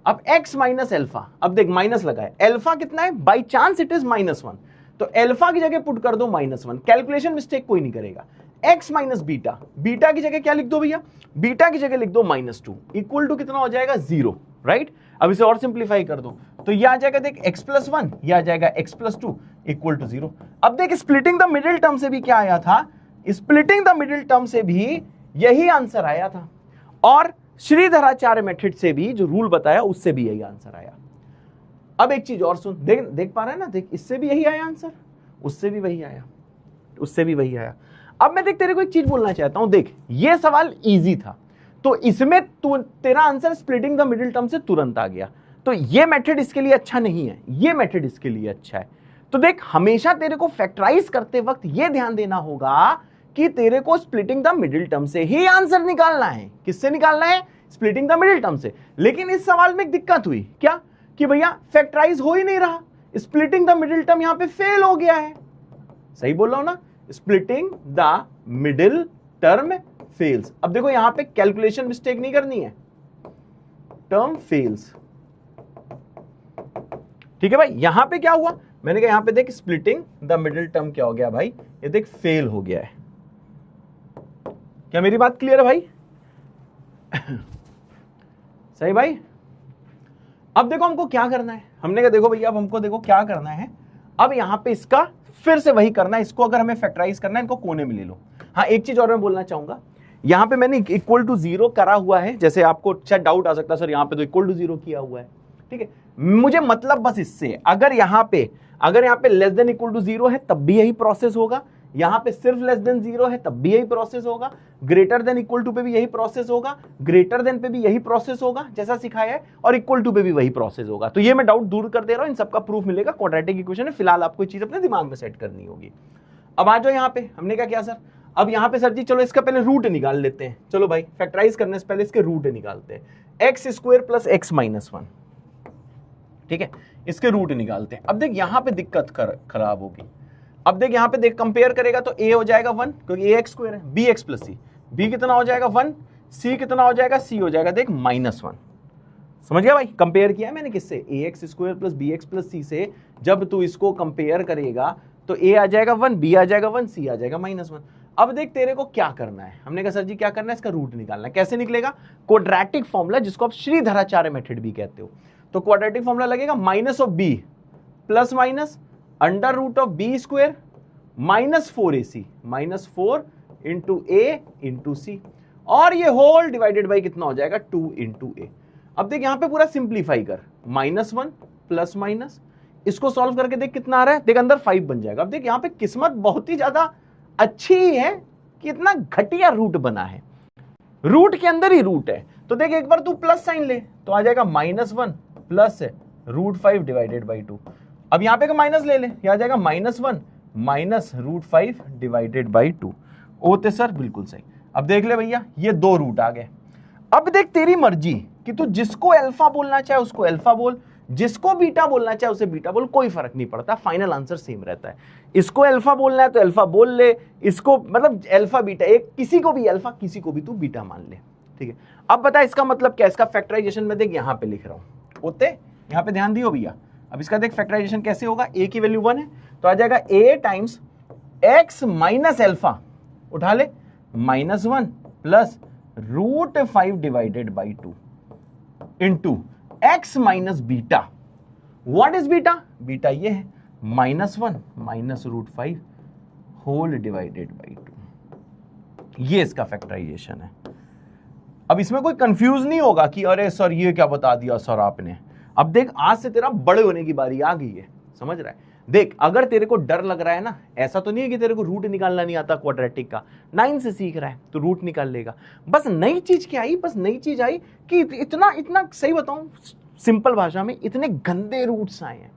अब x माइनस एल्फा, अब देख माइनस लगा है, एल्फा कितना है, बाई चांस इट इज -1, तो एल्फा की जगह पुट कर दो -1, कैलकुलेशन मिस्टेक कोई नहीं करेगा। x माइनस बीटा, बीटा की जगह क्या लिख दो भैया, बीटा की जगह लिख दो -2 इक्वल टू कितना हो जाएगा 0, राइट। अब इसे और सिंप्लीफाई कर दो तो ये आ जाएगा देख x+1, ये आ जाएगा x+2 इक्वल टू 0। अब देख स्प्लिटिंग द मिडिल टर्म से भी क्या आया था, स्प्लिटिंग द मिडिल टर्म से भी यही आंसर आया था, और श्रीधराचार्य मेथड से भी जो रूल बताया उससे भी यही आंसर आया। अब एक चीज और सुन, देख पा रहा है ना, देख इससे भी यही आया आंसर, उससे भी वही आया, उससे भी वही आया। अब मैं देख तेरे को एक चीज बोलना चाहता हूं, देख ये सवाल इजी था तो इसमें तेरा answer splitting the middle term से तुरंत आ गया, तो ये मेथड इसके लिए अच्छा नहीं है, ये मेथड इसके लिए अच्छा है। तो देख हमेशा तेरे को फैक्टराइज करते वक्त ये ध्यान देना होगा कि तेरे को स्प्लिटिंग द मिडिल टर्म से ही आंसर निकालना है। किससे निकालना है, स्प्लिटिंग द मिडिल टर्म से। लेकिन इस सवाल में एक दिक्कत हुई क्या, कि भैया फैक्टराइज हो ही नहीं रहा, स्प्लिटिंग द मिडिल टर्म यहां पे फेल हो गया है। सही बोल रहा हूं ना, splitting the middle term fails. अब देखो यहां पे कैलकुलेशन मिस्टेक नहीं करनी है, टर्म फेल्स, ठीक है भाई। यहां पे क्या हुआ, मैंने कहा यहां पे देख स्प्लिटिंग द मिडिल टर्म क्या हो गया भाई, ये देख फेल हो गया है। क्या मेरी बात क्लियर है भाई? सही भाई। अब देखो हमको क्या करना है, हमने कहा देखो भैया अब हमको देखो क्या करना है, अब यहां पे इसका फिर से वही करना है, इसको अगर हमें फैक्टराइज करना है इनको कोने में ले लो। हाँ एक चीज और मैं बोलना चाहूंगा, यहां पे मैंने इक्वल टू 0 करा हुआ है, जैसे आपको शायद डाउट आ सकता है सर यहां पे तो इक्वल टू 0 किया हुआ है, ठीक है। मुझे मतलब बस इससे, अगर यहां पे लेस देन इक्वल टू 0 है तब भी यही प्रोसेस होगा, यहां पे सिर्फ लेस देन 0 है तब भी यही प्रोसेस होगा, ग्रेटर देन इक्वल टू पे भी यही प्रोसेस होगा, ग्रेटर देन पे भी यही प्रोसेस होगा जैसा सिखाया है, और इक्वल टू पे भी वही प्रोसेस होगा। तो ये मैं डाउट दूर कर दे रहा हूं, इन सबका प्रूफ मिलेगा, क्वाड्रेटिक इक्वेशन है, फिलहाल आपको चीज अपने दिमाग में सेट करनी होगी। अब आ जाओ यहां पे, हमने क्या किया सर, अब यहां पे सर जी चलो इसका पहले रूट निकाल लेते हैं, चलो भाई फैक्टराइज करने से पहले इसके रूट निकालते हैं, x² प्लस x माइनस 1, ठीक है, इसके रूट निकालते हैं। अब देख यहां पे दिक्कत खराब होगी, अब देख यहां पे देख कंपेयर करेगा तो a हो जाएगा 1 क्योंकि ax² है, bx प्लस c, b कितना हो जाएगा 1, c कितना हो जाएगा, c हो जाएगा देख -1। समझ गया भाई, कंपेयर किया है मैंने किससे, ax² plus bx plus c से। जब तू इसको कंपेयर करेगा तो a आ जाएगा 1, b आ जाएगा 1, c आ जाएगा -1। अब देख तेरे को क्या करना है, हमने कहा सर जी क्या करना है, इसका रूट निकालना है। कैसे निकलेगा, क्वाड्रेटिक फॉर्मूला जिसको आप श्रीधराचार्य मेथड भी कहते हो। तो क्वाड्रेटिक फॉर्मूला लगेगा minus of b plus minus under root of b² -4ac, -4 into a into c, और ये होल डिवाइडेड बाई कितना हो जाएगा 2 इंटू a। अब देख यहां पे पूरा सिंप्लीफाई कर, -1 प्लस माइनस, इसको सॉल्व करके देख कितना आ रहा है, देख अंदर 5 बन जाएगा। अब देख यहां पे किस्मत बहुत ही ज्यादा अच्छी है कि इतना घटिया रूट बना है, रूट के अंदर ही रूट है। तो देख एक बार तू प्लस साइन ले तो आ जाएगा -1 प्लस √5 डिवाइडेड बाई 2। अब यहां पे का माइनस ले आ जाएगा -1 माइनस √5 डिवाइडेड बाई 2। ओते सर बिल्कुल सही। अब देख ले भैया ये 2 रूट आ गए। अब देख तेरी मर्जी कि तू जिसको अल्फा बोलना चाहे उसको अल्फा बोल, जिसको बीटा बोलना चाहे उसे बीटा बोल, कोई फर्क नहीं पड़ता, फाइनल आंसर सेम रहता है। इसको अल्फा बोलना है तो अल्फा बोल ले, इसको मतलब अल्फा बीटा, एक किसी को भी अल्फा किसी को भी तू बीटा मान ले, ठीक है। अब बता इसका मतलब क्या, इसका फैक्टराइजेशन में देख यहां पे लिख रहा हूं, ओते यहां पे ध्यान दियो भैया। अब इसका देख फैक्टराइजेशन कैसे होगा, a की वैल्यू 1 है तो आ जाएगा a times x minus alpha, उठा ले -1 plus √5 divided by 2 into x minus beta. What is beta, beta ये है -1 माइनस √5 होल डिवाइडेड बाई 2। ये इसका फैक्टराइजेशन है। अब इसमें कोई कंफ्यूज नहीं होगा कि अरे सर ये क्या बता दिया सर आपने। अब देख आज से तेरा बड़े होने की बारी आ गई है, समझ रहा है। देख अगर तेरे को डर लग रहा है ना, ऐसा तो नहीं है कि तेरे को रूट निकालना नहीं आता क्वाड्रेटिक का, 9 से सीख रहा है तो रूट निकाल लेगा। बस नई चीज क्या आई, बस नई चीज आई कि इतना सही बताऊं सिंपल भाषा में, इतने गंदे रूट्स आए हैं,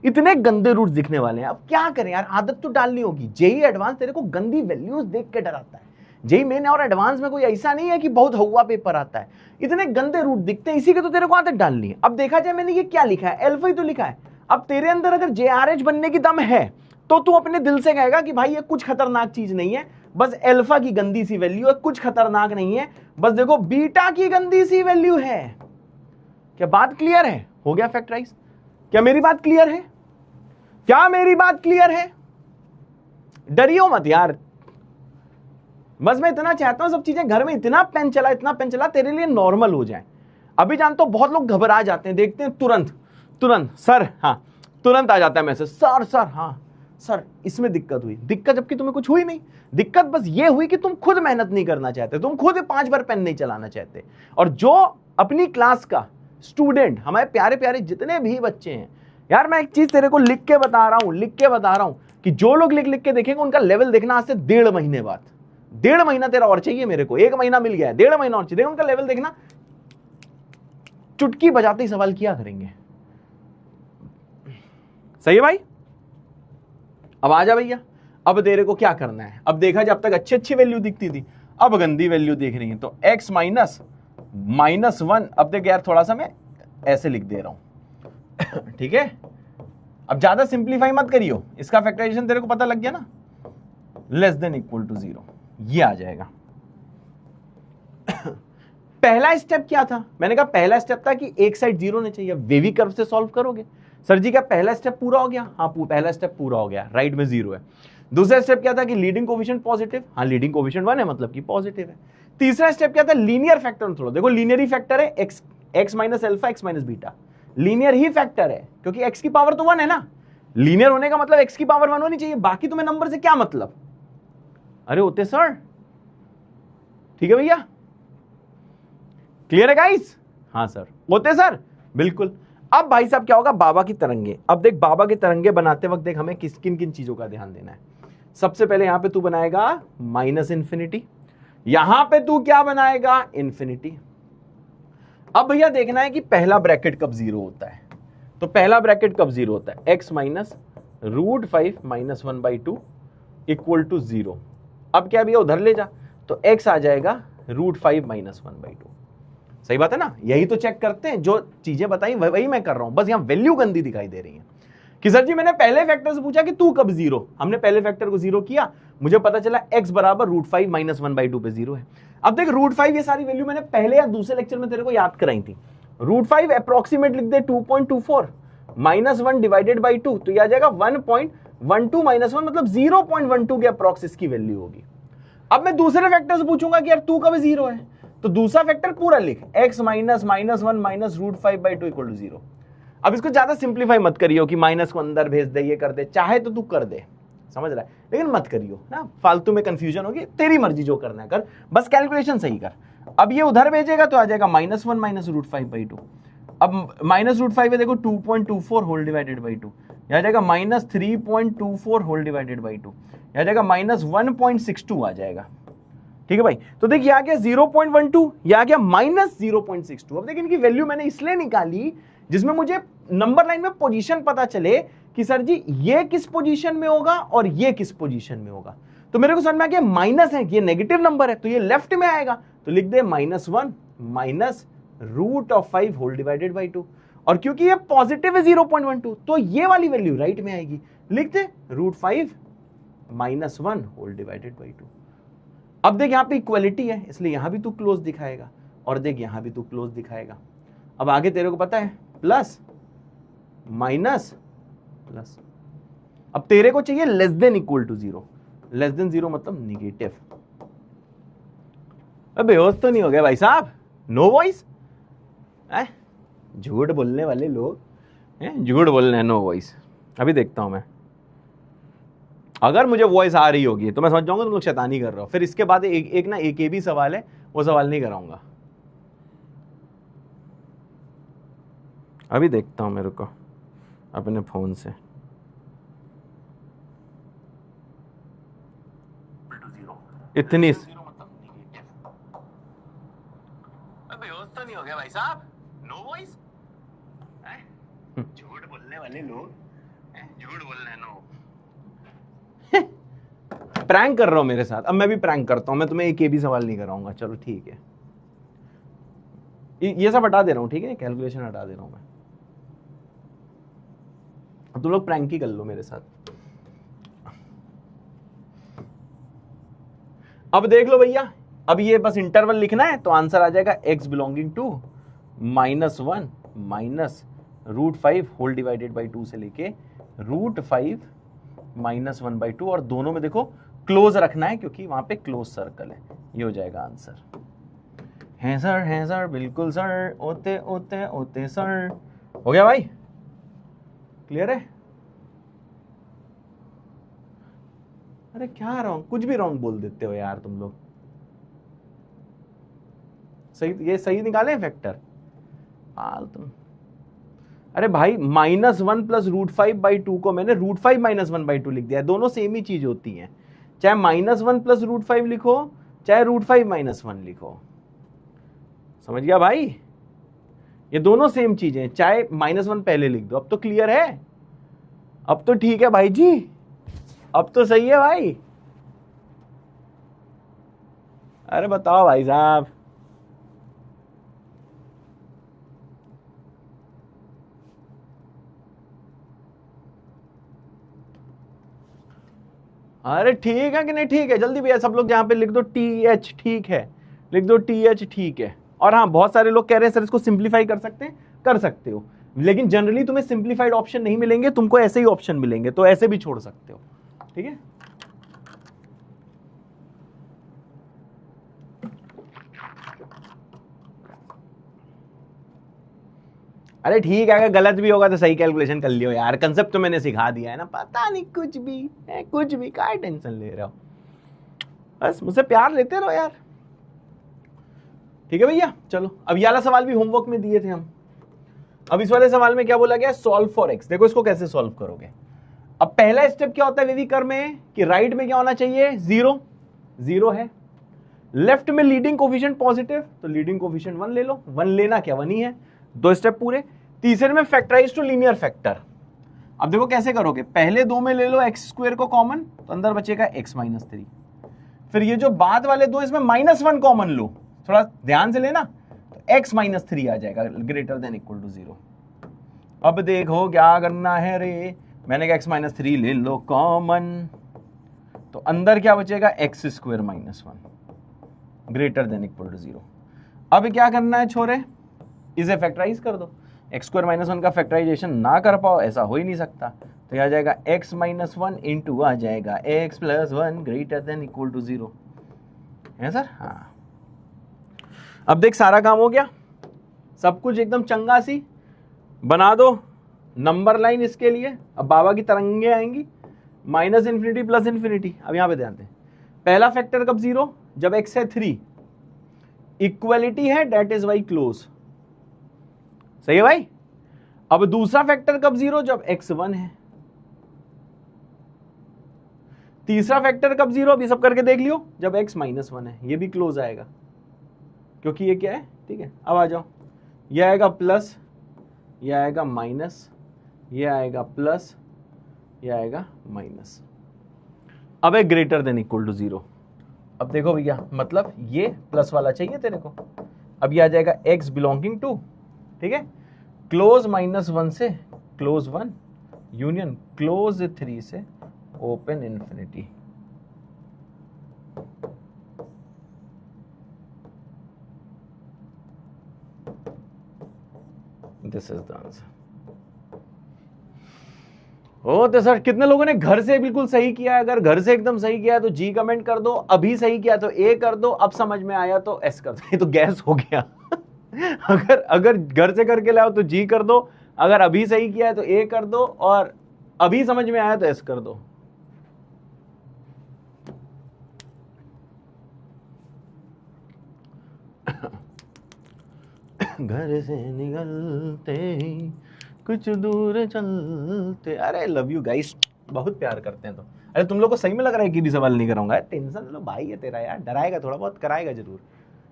इतने गंदे रूट्स दिखने वाले हैं। अब क्या करें यार, आदत तो डालनी होगी। जेई एडवांस तेरे को गंदी वैल्यूज देख के डराता है। जेई मेन और एडवांस में कोई ऐसा नहीं है कि बहुत हवा पेपर आता है, इतने गंदे रूट दिखते हैं, इसी के तो तेरे को आदत डालनी है। अब देखा जाए मैंने ये क्या लिखा है, अल्फा ही तो लिखा है। अब तेरे अंदर अगर जेआरएच बनने की दम है तो तू अपने दिल से कहेगा कि भाई ये कुछ खतरनाक चीज नहीं है, बस अल्फा की गंदी सी वैल्यू है, कुछ खतरनाक नहीं है, बस देखो बीटा की गंदी सी वैल्यू है। क्या बात क्लियर है? हो गया फैक्टराइज? क्या मेरी बात क्लियर है? क्या मेरी बात क्लियर है? डरियो मत यार, बस मैं इतना चाहता हूं सब चीजें घर में इतना पेन चला तेरे लिए नॉर्मल हो जाए। अभी जानते हो बहुत लोग घबरा जाते हैं, देखते हैं तुरंत सर, हाँ तुरंत आ जाता है मैसेज, सर हाँ सर इसमें दिक्कत हुई। दिक्कत जबकि तुम्हें कुछ हुई नहीं, दिक्कत बस ये हुई कि तुम खुद मेहनत नहीं करना चाहते, तुम खुद 5 बार पेन नहीं चलाना चाहते। और जो अपनी क्लास का स्टूडेंट, हमारे प्यारे प्यारे जितने भी बच्चे हैं यार, मैं एक चीज तेरे को लिख के बता रहा हूं कि जो लोग लिख के देखेंगे उनका लेवल देखना आज से 1.5 महीने बाद। 1.5 महीना तेरा और चाहिए मेरे को, 1 महीना मिल गया है, 1.5 महीना और चाहिए, उनका लेवल देखना। चुटकी बजाते ही सवाल किया करेंगे। सही है भाई? अब आजा भैया, अब तेरे को क्या करना है। अब देखा जब तक अच्छी वैल्यू दिखती थी, अब गंदी वैल्यू दिख रही है। तो x -1, अब देख यार थोड़ा सा मैं ऐसे लिख दे रहा हूं ठीक है। अब ज्यादा सिंप्लीफाई मत करियो, इसका फैक्टराइजेशन तेरे को पता लग गया ना, <0 ये आ जाएगा। पहला स्टेप क्या था? मैंने कहा पहला स्टेप था कि एक साइड 0 नहीं चाहिए, वेवी कर्व से सॉल्व करोगे। सर जी क्या पहला स्टेप पूरा हो गया? हाँ पहला स्टेप पूरा हो गया, राइट में 0 है। दूसरा स्टेप क्या था कि लीडिंग कोफिशिएंट पॉजिटिव, हाँ लीडिंग कोफिशिएंट 1 है मतलब कि पॉजिटिव है। तीसरा स्टेप क्या था? लीनियर फैक्टर थोड़ा देखो, लीनियर ही फैक्टर है, x minus alpha x minus beta, linear ही फैक्टर है क्योंकि x की पावर तो 1 है ना, लीनियर होने का मतलब x की पावर 1 होनी चाहिए, बाकी तुम्हें नंबर से क्या मतलब। अरे होते सर, ठीक है भैया, क्लियर है गाइस? हाँ सर होते सर, बिल्कुल। अब भाई साहब क्या होगा, बाबा की तरंगे। अब देख बाबा की तरंगे बनाते वक्त देख हमें किन किन चीजों का ध्यान देना है। सबसे पहले यहां पे तू बनाएगा -इन्फिनिटी, यहां पे तू क्या बनाएगा? इन्फिनिटी। अब भैया देखना है कि पहला ब्रैकेट कब 0 होता है। तो पहला ब्रैकेट कब 0 होता है? x -√5 -1/2 = 0। अब क्या भैया उधर ले जा, तो x आ जाएगा √5 -1/2। सही बात है ना? यही तो चेक करते हैं, जो चीजें बताई वही मैं कर रहा हूं, बस यहां वैल्यू गंदी दिखाई दे रही है कि सर जी मैंने पहले फैक्टर से पूछा कि तू कब 0, हमने पहले फैक्टर को 0 किया, मुझे पता चला x बराबर √5 -1/2 पे 0 है। अब देख √5 ये सारी वैल्यू मैंने पहले या दूसरे लेक्चर में तेरे को याद कराई थी। √5 अप्रोक्सीमेट लिख दे 2.24 -1 डिवाइडेड बाई 2, तो यह आ जाएगा 1.12 -1 मतलब 0.12 के अप्रोक्स इसकी वैल्यू होगी। अब मैं दूसरे फैक्टर से पूछूंगा कि यार तू कब 0 है, तो दूसरा फैक्टर पूरा लिख, x -1 -√5/2 = 0। अब इसको ज्यादा सिंप्लीफाई मत करियो कि माइनस को अंदर भेज दे, ये कर दे, चाहे तो तू कर दे, समझ रहा है, लेकिन मत करियो ना, फालतू में कंफ्यूजन होगी। तेरी मर्जी जो करना है कर, बस कैलकुलेशन सही कर। अब ये उधर भेजेगा तो आ जाएगा -1 -√5/2। अब -√5 है देखो 2.24 होल डिवाइडेड बाई 2, यह आ जाएगा -3.24 होल डिवाइडेड बाई 2, यह आ जाएगा -1.62 आ जाएगा। ठीक है भाई, तो देखिए आ गया 0.12, यह आ गया -0.62। अब देखिए इनकी वैल्यू मैंने इसलिए निकाली जिसमें मुझे नंबर लाइन में पोजीशन पता चले कि सर जी ये किस पोजीशन में होगा और ये किस पोजीशन में होगा। तो मेरे को समझ में आ गया माइनस है, ये नेगेटिव नंबर है तो ये लेफ्ट में आएगा, तो लिख दे -1 -√5 होल डिवाइडेड बाई 2, और क्योंकि ये पॉजिटिव है 0.12 तो ये वाली वैल्यू राइट में आएगी, लिख दे √5 -1 होल डिवाइडेड बाई 2। अब देख यहां पे इक्वलिटी है इसलिए यहां भी तू क्लोज दिखाएगा, और देख यहां भी तू क्लोज दिखाएगा। अब आगे तेरे को पता है प्लस माइनस प्लस, अब तेरे को चाहिए less than equal to 0, less than 0 मतलब निगेटिव। अब बेहोश तो नहीं हो गया भाई साहब? नो वॉइस, झूठ बोलने वाले लोग, झूठ बोलने, नो वॉइस। अभी देखता हूं मैं, अगर मुझे वॉइस आ रही होगी तो मैं समझ जाऊंगा तुम लोग शैतानी कर रहे हो। फिर इसके बाद एक भी सवाल है, वो सवाल नहीं कराऊंगा। अभी देखता हूं मेरे को अपने फोन से। इतनी बेहोश तो नहीं हो गया भाई साहब? नो वॉइस, झूठ बोलने वाले लोग, झूठ बोल रहे नो। प्रैंक कर रहा हूं मेरे साथ। अब मैं भी प्रैंक करता हूं, मैं तुम्हें एक भी सवाल नहीं कराऊंगा। चलो ठीक है, ये सब हटा दे रहा हूं, ठीक है, कैलकुलेशन हटा दे रहा हूं मैं। अब तुम लोग प्रैंक ही कर लो मेरे साथ। अब देख लो भैया, अब ये बस इंटरवल लिखना है तो आंसर आ जाएगा x belonging to -1 minus √5 whole divided by 2 से लेके √5 -1/2, और दोनों में देखो क्लोज रखना है क्योंकि वहां पे क्लोज सर्कल है। ये हो जाएगा आंसर। है सर बिल्कुल सर, ओते ओते ओते सर। हो गया भाई, क्लियर है? अरे क्या रॉन्ग, कुछ भी रॉन्ग बोल देते हो यार तुम लोग। सही, ये सही निकाले फैक्टर हाल तुम। अरे भाई -1 प्लस √5/2 को मैंने √5 -1/2 लिख दिया। दोनों सेम ही चीज होती हैं, चाहे -1 प्लस √5 लिखो चाहे √5 -1 लिखो। समझ गया भाई? ये दोनों सेम चीजें, चाहे -1 पहले लिख दो। अब तो क्लियर है? अब तो ठीक है भाई जी, अब तो सही है भाई। अरे बताओ भाई साहब। अरे ठीक है कि नहीं ठीक है? जल्दी भैया सब लोग यहाँ पे लिख दो TH, ठीक है, लिख दो TH, ठीक है। और हाँ, बहुत सारे लोग कह रहे हैं सर इसको सिंप्लीफाई कर सकते हैं, कर सकते हो, लेकिन जनरली तुम्हें सिंप्लीफाइड ऑप्शन नहीं मिलेंगे, तुमको ऐसे ही ऑप्शन मिलेंगे, तो ऐसे भी छोड़ सकते हो, ठीक है। अरे ठीक है, अगर गलत भी होगा तो सही कैलकुलेशन कर लियो यार, कंसेप्ट तो मैंने सिखा दिया है ना। पता नहीं कुछ भी है, कुछ भी, क्या टेंशन ले रहे हो, बस मुझसे प्यार लेते रहो यार। ठीक है भैया, चलो अब ये वाला सवाल भी होमवर्क में दिए थे हम। अब इस वाले सवाल में क्या बोला गया? Solve for x. देखो इसको कैसे सॉल्व करोगे। अब पहला स्टेप क्या होता है वेवी कर में कि राइट में क्या होना चाहिए? 0, 0 है। लेफ्ट में लीडिंग कोफिशिएंट पॉजिटिव, तो लीडिंग कोफिशिएंट 1 ले लो। 1 लेना क्या, 1 ही है। 2 स्टेप पूरे। तीसरे में फैक्टराइज टू लीनियर फैक्टर। अब देखो कैसे करोगे, पहले 2 में ले लो x² को कॉमन, तो अंदर बचेगा x - 3। फिर ये जो बाद वाले 2 इसमें -1 कॉमन लो, थोड़ा ध्यान से लेना, तो x - 3 आ जाएगा ग्रेटर देन इक्वल टू 0। अब देखो क्या करना है रे, मैंने कहा x - 3 ले लो कॉमन, तो अंदर क्या बचेगा? x² - 1 greater than equal to 0। अब क्या करना है छोरे, इसे फैक्टराइज कर दो। x² - 1 का फैक्टराइजेशन ना कर पाओ, ऐसा हो ही नहीं सकता, तो यह आ जाएगा x - 1 इंटू आ जाएगा x + 1 greater than equal to 0 है सर। हाँ, अब देख सारा काम हो गया, सब कुछ एकदम चंगा सी बना दो नंबर लाइन इसके लिए। अब बाबा की तरंगे आएंगी, -∞ +∞। अब यहां पे ध्यान दें, पहला फैक्टर कब 0? जब x है 3, इक्वलिटी है, डेट इज वाई क्लोज। सही है भाई। अब दूसरा फैक्टर कब 0? जब x 1 है। तीसरा फैक्टर कब 0? अभी सब करके देख लियो, जब x - 1 है। ये भी क्लोज आएगा क्योंकि ये क्या है, ठीक है। अब आ जाओ, ये आएगा प्लस, ये आएगा माइनस, ये आएगा प्लस, ये आएगा माइनस। अब है ग्रेटर देन इक्वल टू 0। अब देखो भैया, मतलब ये प्लस वाला चाहिए तेरे को। अब ये आ जाएगा x बिलोंगिंग टू, ठीक है, क्लोज -1 से क्लोज 1 यूनियन क्लोज 3 से open infinity. This is the answer. ओ तो सर कितने लोगों ने घर से बिल्कुल सही किया है? अगर घर से एकदम सही किया है तो जी कमेंट कर दो, अभी सही किया तो ए कर दो, अब समझ में आया तो एस कर दो। ये तो गैस हो गया। अगर घर से करके लाओ तो जी कर दो, अगर अभी सही किया है तो ए कर दो, और अभी समझ में आया तो एस कर दो। घर से निकलते ही कुछ दूर चलते। अरे लव यू गाइस, बहुत प्यार करते हैं। तो अरे तुम लोग को सही में लग रहा है कि भी सवाल नहीं कराऊंगा? टेंशन लो भाई है तेरा यार, डराएगा थोड़ा बहुत, कराएगा जरूर।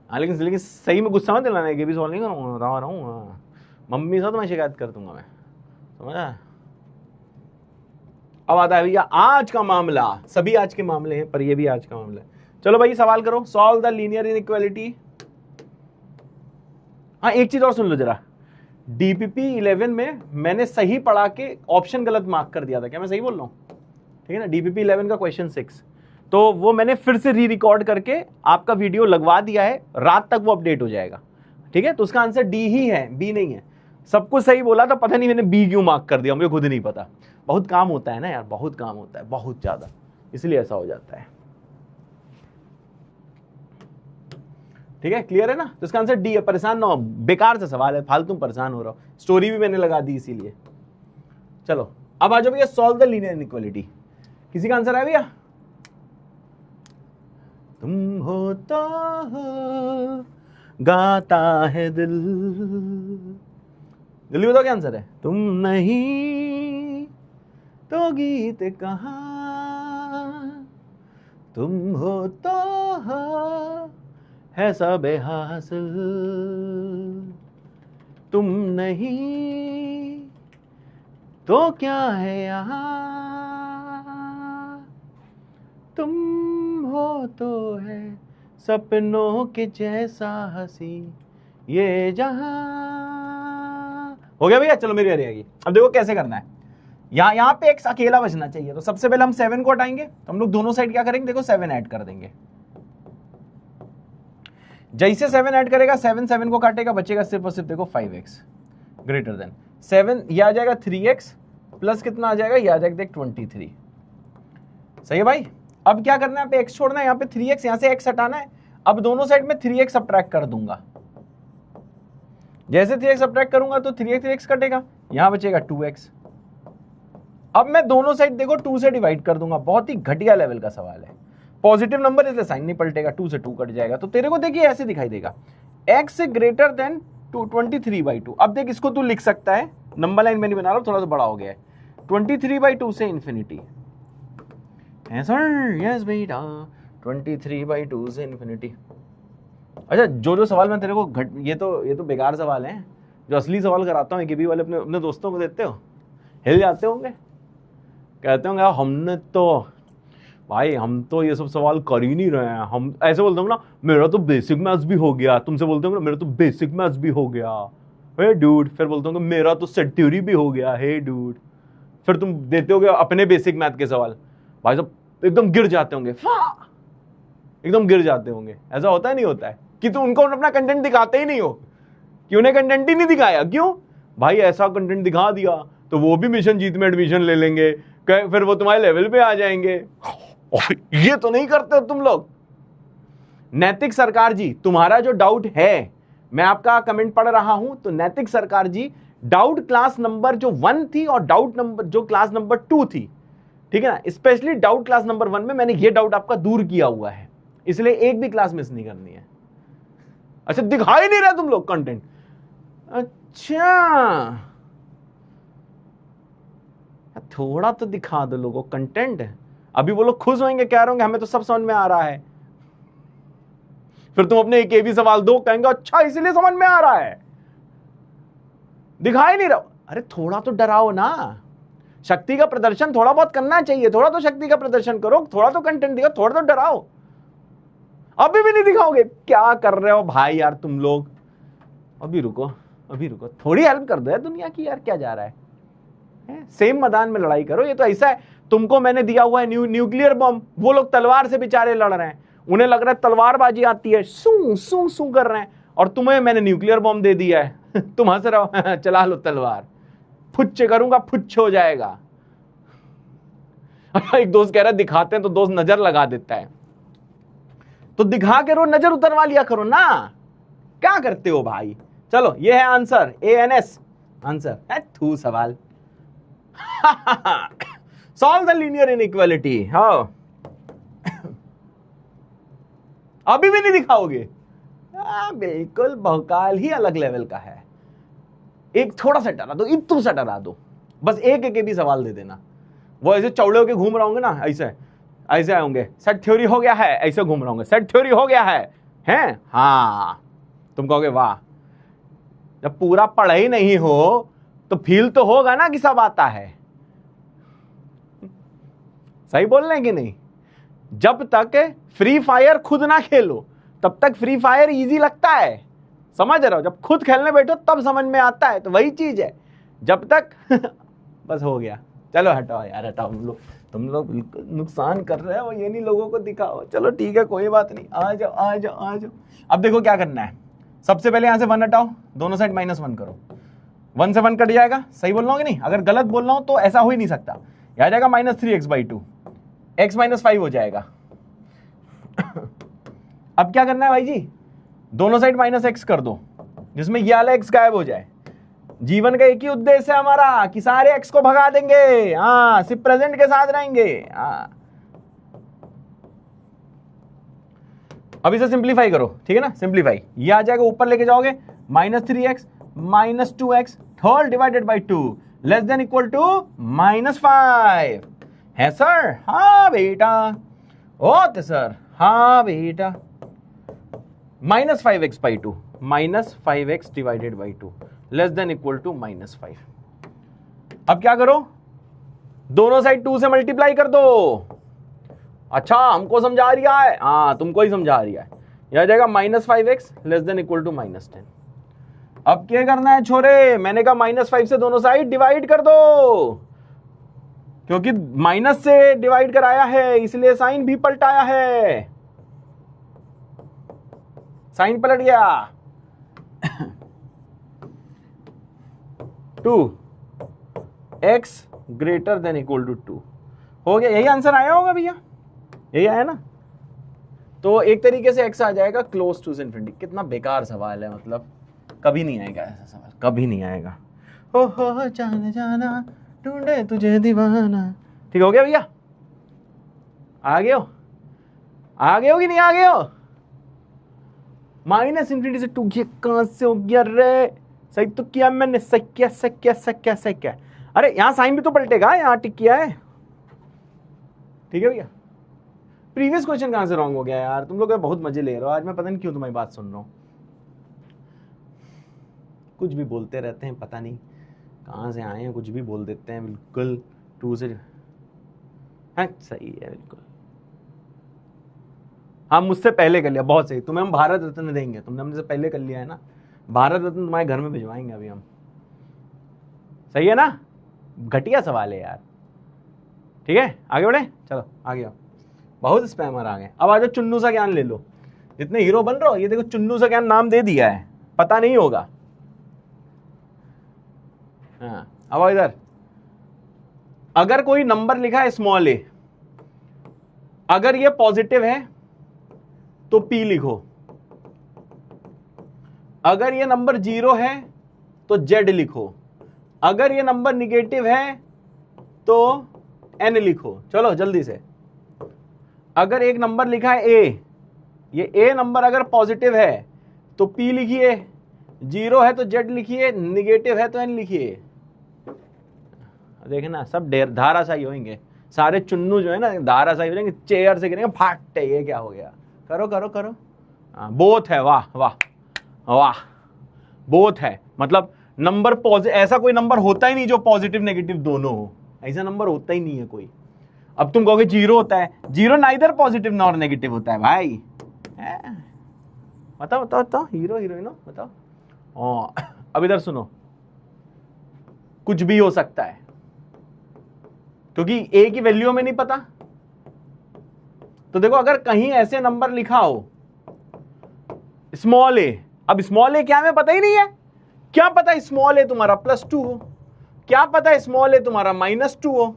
हाँ लेकिन सही में गुस्सा मत दिलाना है कि भी सवाल नहीं करूँगा, बता रहा हूँ। मम्मी से तो मैं शिकायत कर दूंगा मैं, समझा? अब आता है भैया आज का मामला, सभी आज के मामले हैं पर ये भी आज का मामला है। चलो भाई सवाल करो, सॉल्व द लीनियर इनइक्वालिटी। हाँ एक चीज और सुन लो जरा, डीपीपी 11 में मैंने सही पढ़ा के ऑप्शन गलत मार्क कर दिया था, क्या मैं सही बोल रहा हूँ? ठीक है ना, डीपीपी 11 का क्वेश्चन 6, तो वो मैंने फिर से री रिकॉर्ड करके आपका वीडियो लगवा दिया है, रात तक वो अपडेट हो जाएगा। ठीक है, तो उसका आंसर डी ही है, बी नहीं है। सब कुछ सही बोला था, पता नहीं मैंने बी क्यों मार्क कर दिया, मुझे खुद नहीं पता। बहुत काम होता है ना यार, बहुत काम होता है, बहुत ज्यादा, इसलिए ऐसा हो जाता है। ठीक है, क्लियर है ना? तो इसका आंसर डी है। परेशान ना हो, बेकार से सवाल है, फालतू परेशान हो रहा हो, स्टोरी भी मैंने लगा दी इसीलिए। चलो अब आ जाओ भैया, सॉल्व द लीनियर इनइक्वालिटी। किसी का आंसर है भैया? तुम हो तो हो, गाता है दिल, जल्दी बताओ क्या आंसर है? तुम नहीं तो गीत कहाँ, तुम हो तो हो है सब हासिल, तुम नहीं तो क्या है यहाँ, तुम हो तो है सपनों के जैसा हंसी ये जहां। हो गया भैया? चलो मेरी बारी आएगी। अब देखो कैसे करना है, यहां पे x अकेला बचना चाहिए, तो सबसे पहले हम 7 को हटाएंगे, तो हम लोग दोनों साइड क्या करेंगे, देखो 7 ऐड कर देंगे। जैसे 7 ऐड करेगा, 7 7 को काटेगा, बचेगा सिर्फ और सिर्फ देखो 5x ग्रेटर देन 7, ये आ जाएगा 3x प्लस कितना आ जाएगा, ये आ जाएगा देख 23। सही है भाई? अब क्या करना है, यहाँ पे x छोड़ना है, यहाँ पे 3x, यहाँ से x हटाना है। अब दोनों साइड में 3x सब्ट्रैक्ट कर दूंगा, जैसे 3x सब्ट्रैक्ट करूंगा तो 3x कटेगा, यहां बचेगा 2x। अब मैं दोनों साइड देखो 2 से डिवाइड कर दूंगा, बहुत ही घटिया लेवल का सवाल है, पॉजिटिव नंबर इसलिए साइन नहीं पलटेगा, 2 से 2 कट जाएगा, तो तेरे को देखिए ऐसे दिखाई देगा x ग्रेटर देन 23/2। अब देख इसको तू लिख सकता है, नंबर लाइन में नहीं बना रहा हूं, थोड़ा सा बड़ा हो गया है, 23/2 से इंफिनिटी है सर, यस बेटा 23/2 से इंफिनिटी। अच्छा जो सवाल मैं तेरे को ये तो बेकार सवाल हैं, जो असली सवाल कराता हूँ एकेबी वाले अपने दोस्तों को देते हो, हिल जाते होंगे, कहते होंगे हमने तो भाई हम तो ये सब सवाल कर ही नहीं रहे हैं, हम ऐसे बोलते होंगे ना मेरा तो बेसिक मैथ्स भी हो गया, तुमसे बोलते होंगे ना मेरा तो बेसिक मैथ्स भी हो गया, हे डूड, फिर बोलते होंगे मेरा तो सेट थ्योरी भी हो गया, हे डूड, फिर तुम देते होगे अपने बेसिक मैथ के सवाल, भाई साहब एकदम गिर जाते होंगे, एकदम गिर जाते होंगे। ऐसा होता है नहीं होता है कि तुम उनको अपना कंटेंट दिखाते ही नहीं हो, कि उन्हें कंटेंट ही नहीं दिखाया, क्यों भाई? ऐसा कंटेंट दिखा दिया तो वो भी मिशन जीत में एडमिशन ले लेंगे, फिर वो तुम्हारे लेवल पे आ जाएंगे। ये तो नहीं करते हो तुम लोग। नैतिक सरकार जी, तुम्हारा जो डाउट है, मैं आपका कमेंट पढ़ रहा हूं, तो नैतिक सरकार जी डाउट क्लास नंबर जो 1 थी और डाउट नंबर जो क्लास नंबर 2 थी, ठीक है ना, स्पेशली डाउट क्लास नंबर 1 में मैंने ये डाउट आपका दूर किया हुआ है, इसलिए एक भी क्लास मिस नहीं करनी है। अच्छा दिखा ही नहीं रहे तुम लोग कंटेंट, अच्छा थोड़ा तो दिखा दो लोगों कंटेंट, अभी वो लोग खुश होंगे, कह रहे होंगे हमें तो सब समझ में आ रहा है, फिर तुम अपने एक भी सवाल दो, कहेंगे अच्छा इसीलिए समझ में आ रहा है, दिखा ही नहीं रहा। अरे थोड़ा तो डराओ ना, शक्ति का प्रदर्शन थोड़ा बहुत करना चाहिए, थोड़ा तो शक्ति का प्रदर्शन करो, थोड़ा तो कंटेंट दिखाओ, थोड़ा तो डराओ। अभी भी नहीं दिखाओगे, क्या कर रहे हो भाई यार तुम लोग? अभी रुको थोड़ी हेल्प कर दो यार दुनिया की, यार क्या जा रहा है? सेम मैदान में लड़ाई करो। ये तो ऐसा है, तुमको मैंने दिया हुआ है न्यूक्लियर बम, वो लोग तलवार से बेचारे लड़ रहे हैं, उन्हें लग रहा है तलवारबाजी आती है, सू सू सू कर रहे हैं, और तुम्हें मैंने न्यूक्लियर बम दे दिया है तुम हंस रहे हो चला लो तलवार, फुच्च करूंगा फुच्च हो जाएगा। एक दोस्त कह रहा है दिखाते हैं तो दोस्त नजर लगा देता है, तो दिखा के रो नजर उतरवा लिया करो ना, क्या करते हो भाई? चलो ये है आंसर, ANS आंसर है, थू सवाल। Solve the linear inequality. हाँ अभी भी नहीं दिखाओगे? बिल्कुल भौकाल ही अलग लेवल का है। एक थोड़ा सा डरा दो, इतू सा डरा दो, बस एक भी सवाल दे देना। वो ऐसे चौड़े होके घूम रहा होंगे ना, ऐसे आएंगे, सेट थ्योरी हो गया है, ऐसे घूम रहा होंगे, सेट थ्योरी हो गया है, हैं? हाँ तुम कहोगे वाह, जब पूरा पढ़े ही नहीं हो तो फील तो होगा ना कि सब आता है। सही बोल रहे हैं कि नहीं? जब तक फ्री फायर खुद ना खेलो तब तक फ्री फायर इजी लगता है, समझ रहे हो? जब खुद खेलने बैठो तब समझ में आता है। तो वही चीज है, जब तक बस हो गया। चलो हटाओ यार, हटाओ। तुम लोग बिल्कुल नुकसान कर रहे हो, ये नहीं लोगों को दिखाओ। चलो ठीक है, कोई बात नहीं, आ जाओ आ जाओ आ जाओ। अब देखो क्या करना है। सबसे पहले यहां से 1 हटाओ, दोनों साइड -1 करो। 1 से 1 कट जाएगा। सही बोल रहा हूँ कि नहीं? अगर गलत बोल रहा हूं तो ऐसा हो ही नहीं सकता। आ जाएगा -3x/2, x -5 हो जाएगा। अब क्या करना है भाई जी? दोनों साइड -x कर दो, जिसमें ये वाला x गायब हो जाए। जीवन का एक ही उद्देश्य है हमारा कि सारे x को भगा देंगे। हाँ, सिर्फ प्रेजेंट के साथ रहेंगे। हाँ, अब इसे सिंप्लीफाई करो, ठीक है ना? सिंप्लीफाई, ये आ जाएगा, ऊपर लेके जाओगे -3x -2x whole divided by 2 less than equal to -5 है सर? हाँ बेटा। ओके सर, हाँ बेटा। -5x/2 -5x divided by 2 less than equal to -5। अब क्या करो? दोनों साइड 2 से मल्टीप्लाई कर दो। अच्छा, हमको समझा रहा है? हाँ, तुमको ही समझा रहा है। यह आ जाएगा -5x less than equal to -10। अब क्या करना है छोरे? मैंने कहा -5 से दोनों साइड डिवाइड कर दो, क्योंकि माइनस से डिवाइड कराया है इसलिए साइन भी पलटाया है। साइन पलट गया। 2x greater than equal to 2 हो गया। यही आंसर आया होगा भैया, यही आया ना? तो एक तरीके से x आ जाएगा क्लोज टू इनफिनिटी। कितना बेकार सवाल है, मतलब कभी नहीं आएगा ऐसा सवाल, कभी नहीं आएगा। हो जाना जाना ढूंढे तुझे दीवाना। ठीक हो गया भैया? आ गए हो? आ गए हो कि नहीं आ गए हो? -∞ से 2 कहां से हो गया रे? सही तो किया मैंने, सही क्या। अरे यहां साइन भी तो पलटेगा, यहां टिक किया है। ठीक है भैया? प्रीवियस क्वेश्चन कहां से रॉन्ग हो गया यार? तुम लोग बहुत मजे ले रहे हो आज, मैं पता नहीं क्यों तुम्हारी बात सुन रहा हूं। कुछ भी बोलते रहते हैं, पता नहीं कहां से आए हैं, कुछ भी बोल देते हैं। बिल्कुल 2 से, हाँ सही है बिल्कुल। हाँ, मुझसे पहले कर लिया, बहुत सही। तुम्हें हम भारत रत्न देंगे, तुमने हमसे पहले कर लिया है ना। भारत रत्न तुम्हारे घर में भिजवाएंगे अभी हम। सही है ना? घटिया सवाल है यार। ठीक है, आगे बढ़े। चलो आगे आओ, बहुत स्पैमर आ गए। अब आ जाओ, चुन्नू सा ज्ञान ले लो। जितने हीरो बन रहे हो, ये देखो चुन्नू सा ज्ञान नाम दे दिया है, पता नहीं होगा। हाँ, अब इधर अगर कोई नंबर लिखा है स्मॉल a, अगर ये पॉजिटिव है तो p लिखो। अगर ये नंबर 0 है तो z लिखो। अगर ये नंबर निगेटिव है तो n लिखो। चलो जल्दी से। अगर एक नंबर लिखा है a, ये a नंबर अगर पॉजिटिव है तो p लिखिए, 0 है तो z लिखिए, निगेटिव है तो n लिखिए। देखना सब धाराशाही होंगे, सारे चुन्नू जो है ना धाराशाही हो जाएंगे, चेयर से गिरेंगे, फाटते। ये क्या हो गया? करो करो करो। बोथ है, वाह वाह वाह, बोथ है। मतलब नंबर पॉजिटिव, ऐसा कोई नंबर होता ही नहीं जो पॉजिटिव नेगेटिव दोनों हो, ऐसा नंबर होता ही नहीं है कोई। अब तुम कहोगे 0 होता है, 0 नाइदर पॉजिटिव नॉर नेगेटिव होता है भाई। बताओ बताओ बताओ, हीरो हीरोइन बताओ। अब इधर सुनो, कुछ भी हो सकता है क्योंकि a की वैल्यू में नहीं पता। तो देखो, अगर कहीं ऐसे नंबर लिखा हो स्मॉल a, अब स्मॉल a क्या हमें पता ही नहीं है। क्या पता स्मॉल a तुम्हारा +2 हो, क्या पता स्मॉल a तुम्हारा -2 हो,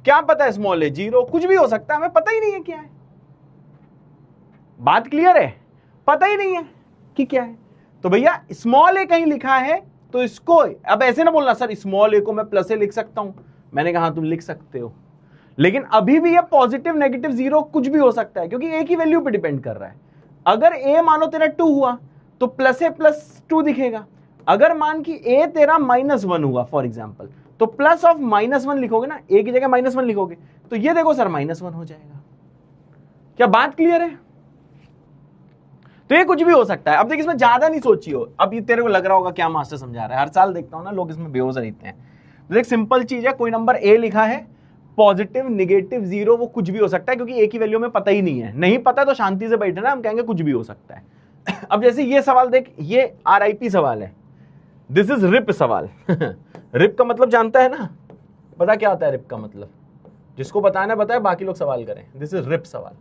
क्या पता स्मॉल a 0, कुछ भी हो सकता है, हमें पता ही नहीं है क्या है। बात क्लियर है? पता ही नहीं है कि क्या है। तो भैया स्मॉल a कहीं लिखा है तो इसको, अब ऐसे ना बोलना सर स्मॉल a को मैं +a लिख सकता हूं। मैंने कहा तुम लिख सकते हो, लेकिन अभी भी ये पॉजिटिव नेगेटिव 0 कुछ भी हो सकता है, क्योंकि a की वैल्यू पे डिपेंड कर रहा है। अगर a मानो तेरा 2 हुआ तो +a+2 दिखेगा। अगर मान कि a तेरा -1 हुआ फॉर एग्जांपल, तो +(-1) लिखोगे ना, a की जगह -1 लिखोगे, तो ये देखो सर -1 हो जाएगा। क्या बात क्लियर है? तो ये कुछ भी हो सकता है। अब देख, इसमें ज्यादा नहीं सोचियो। अब ये तेरे को लग रहा होगा क्या मास्टर समझा रहा है, हर साल देखता हूं ना लोग इसमें बेहोश रहते हैं। देख सिंपल चीज है, कोई नंबर a लिखा है, पॉजिटिव, निगेटिव, जीरो, वो कुछ भी हो सकता है, क्योंकि एक ही वैल्यू में पता ही नहीं है। नहीं पता तो शांति से बैठे ना, हम कहेंगे कुछ भी हो सकता है। अब जैसे ये सवाल देख, ये RIP सवाल है, दिस इज रिप सवाल। रिप का मतलब जानता है ना, पता क्या होता है रिप का मतलब? जिसको बताना बताए, बाकी लोग सवाल करें। दिस इज रिप सवाल।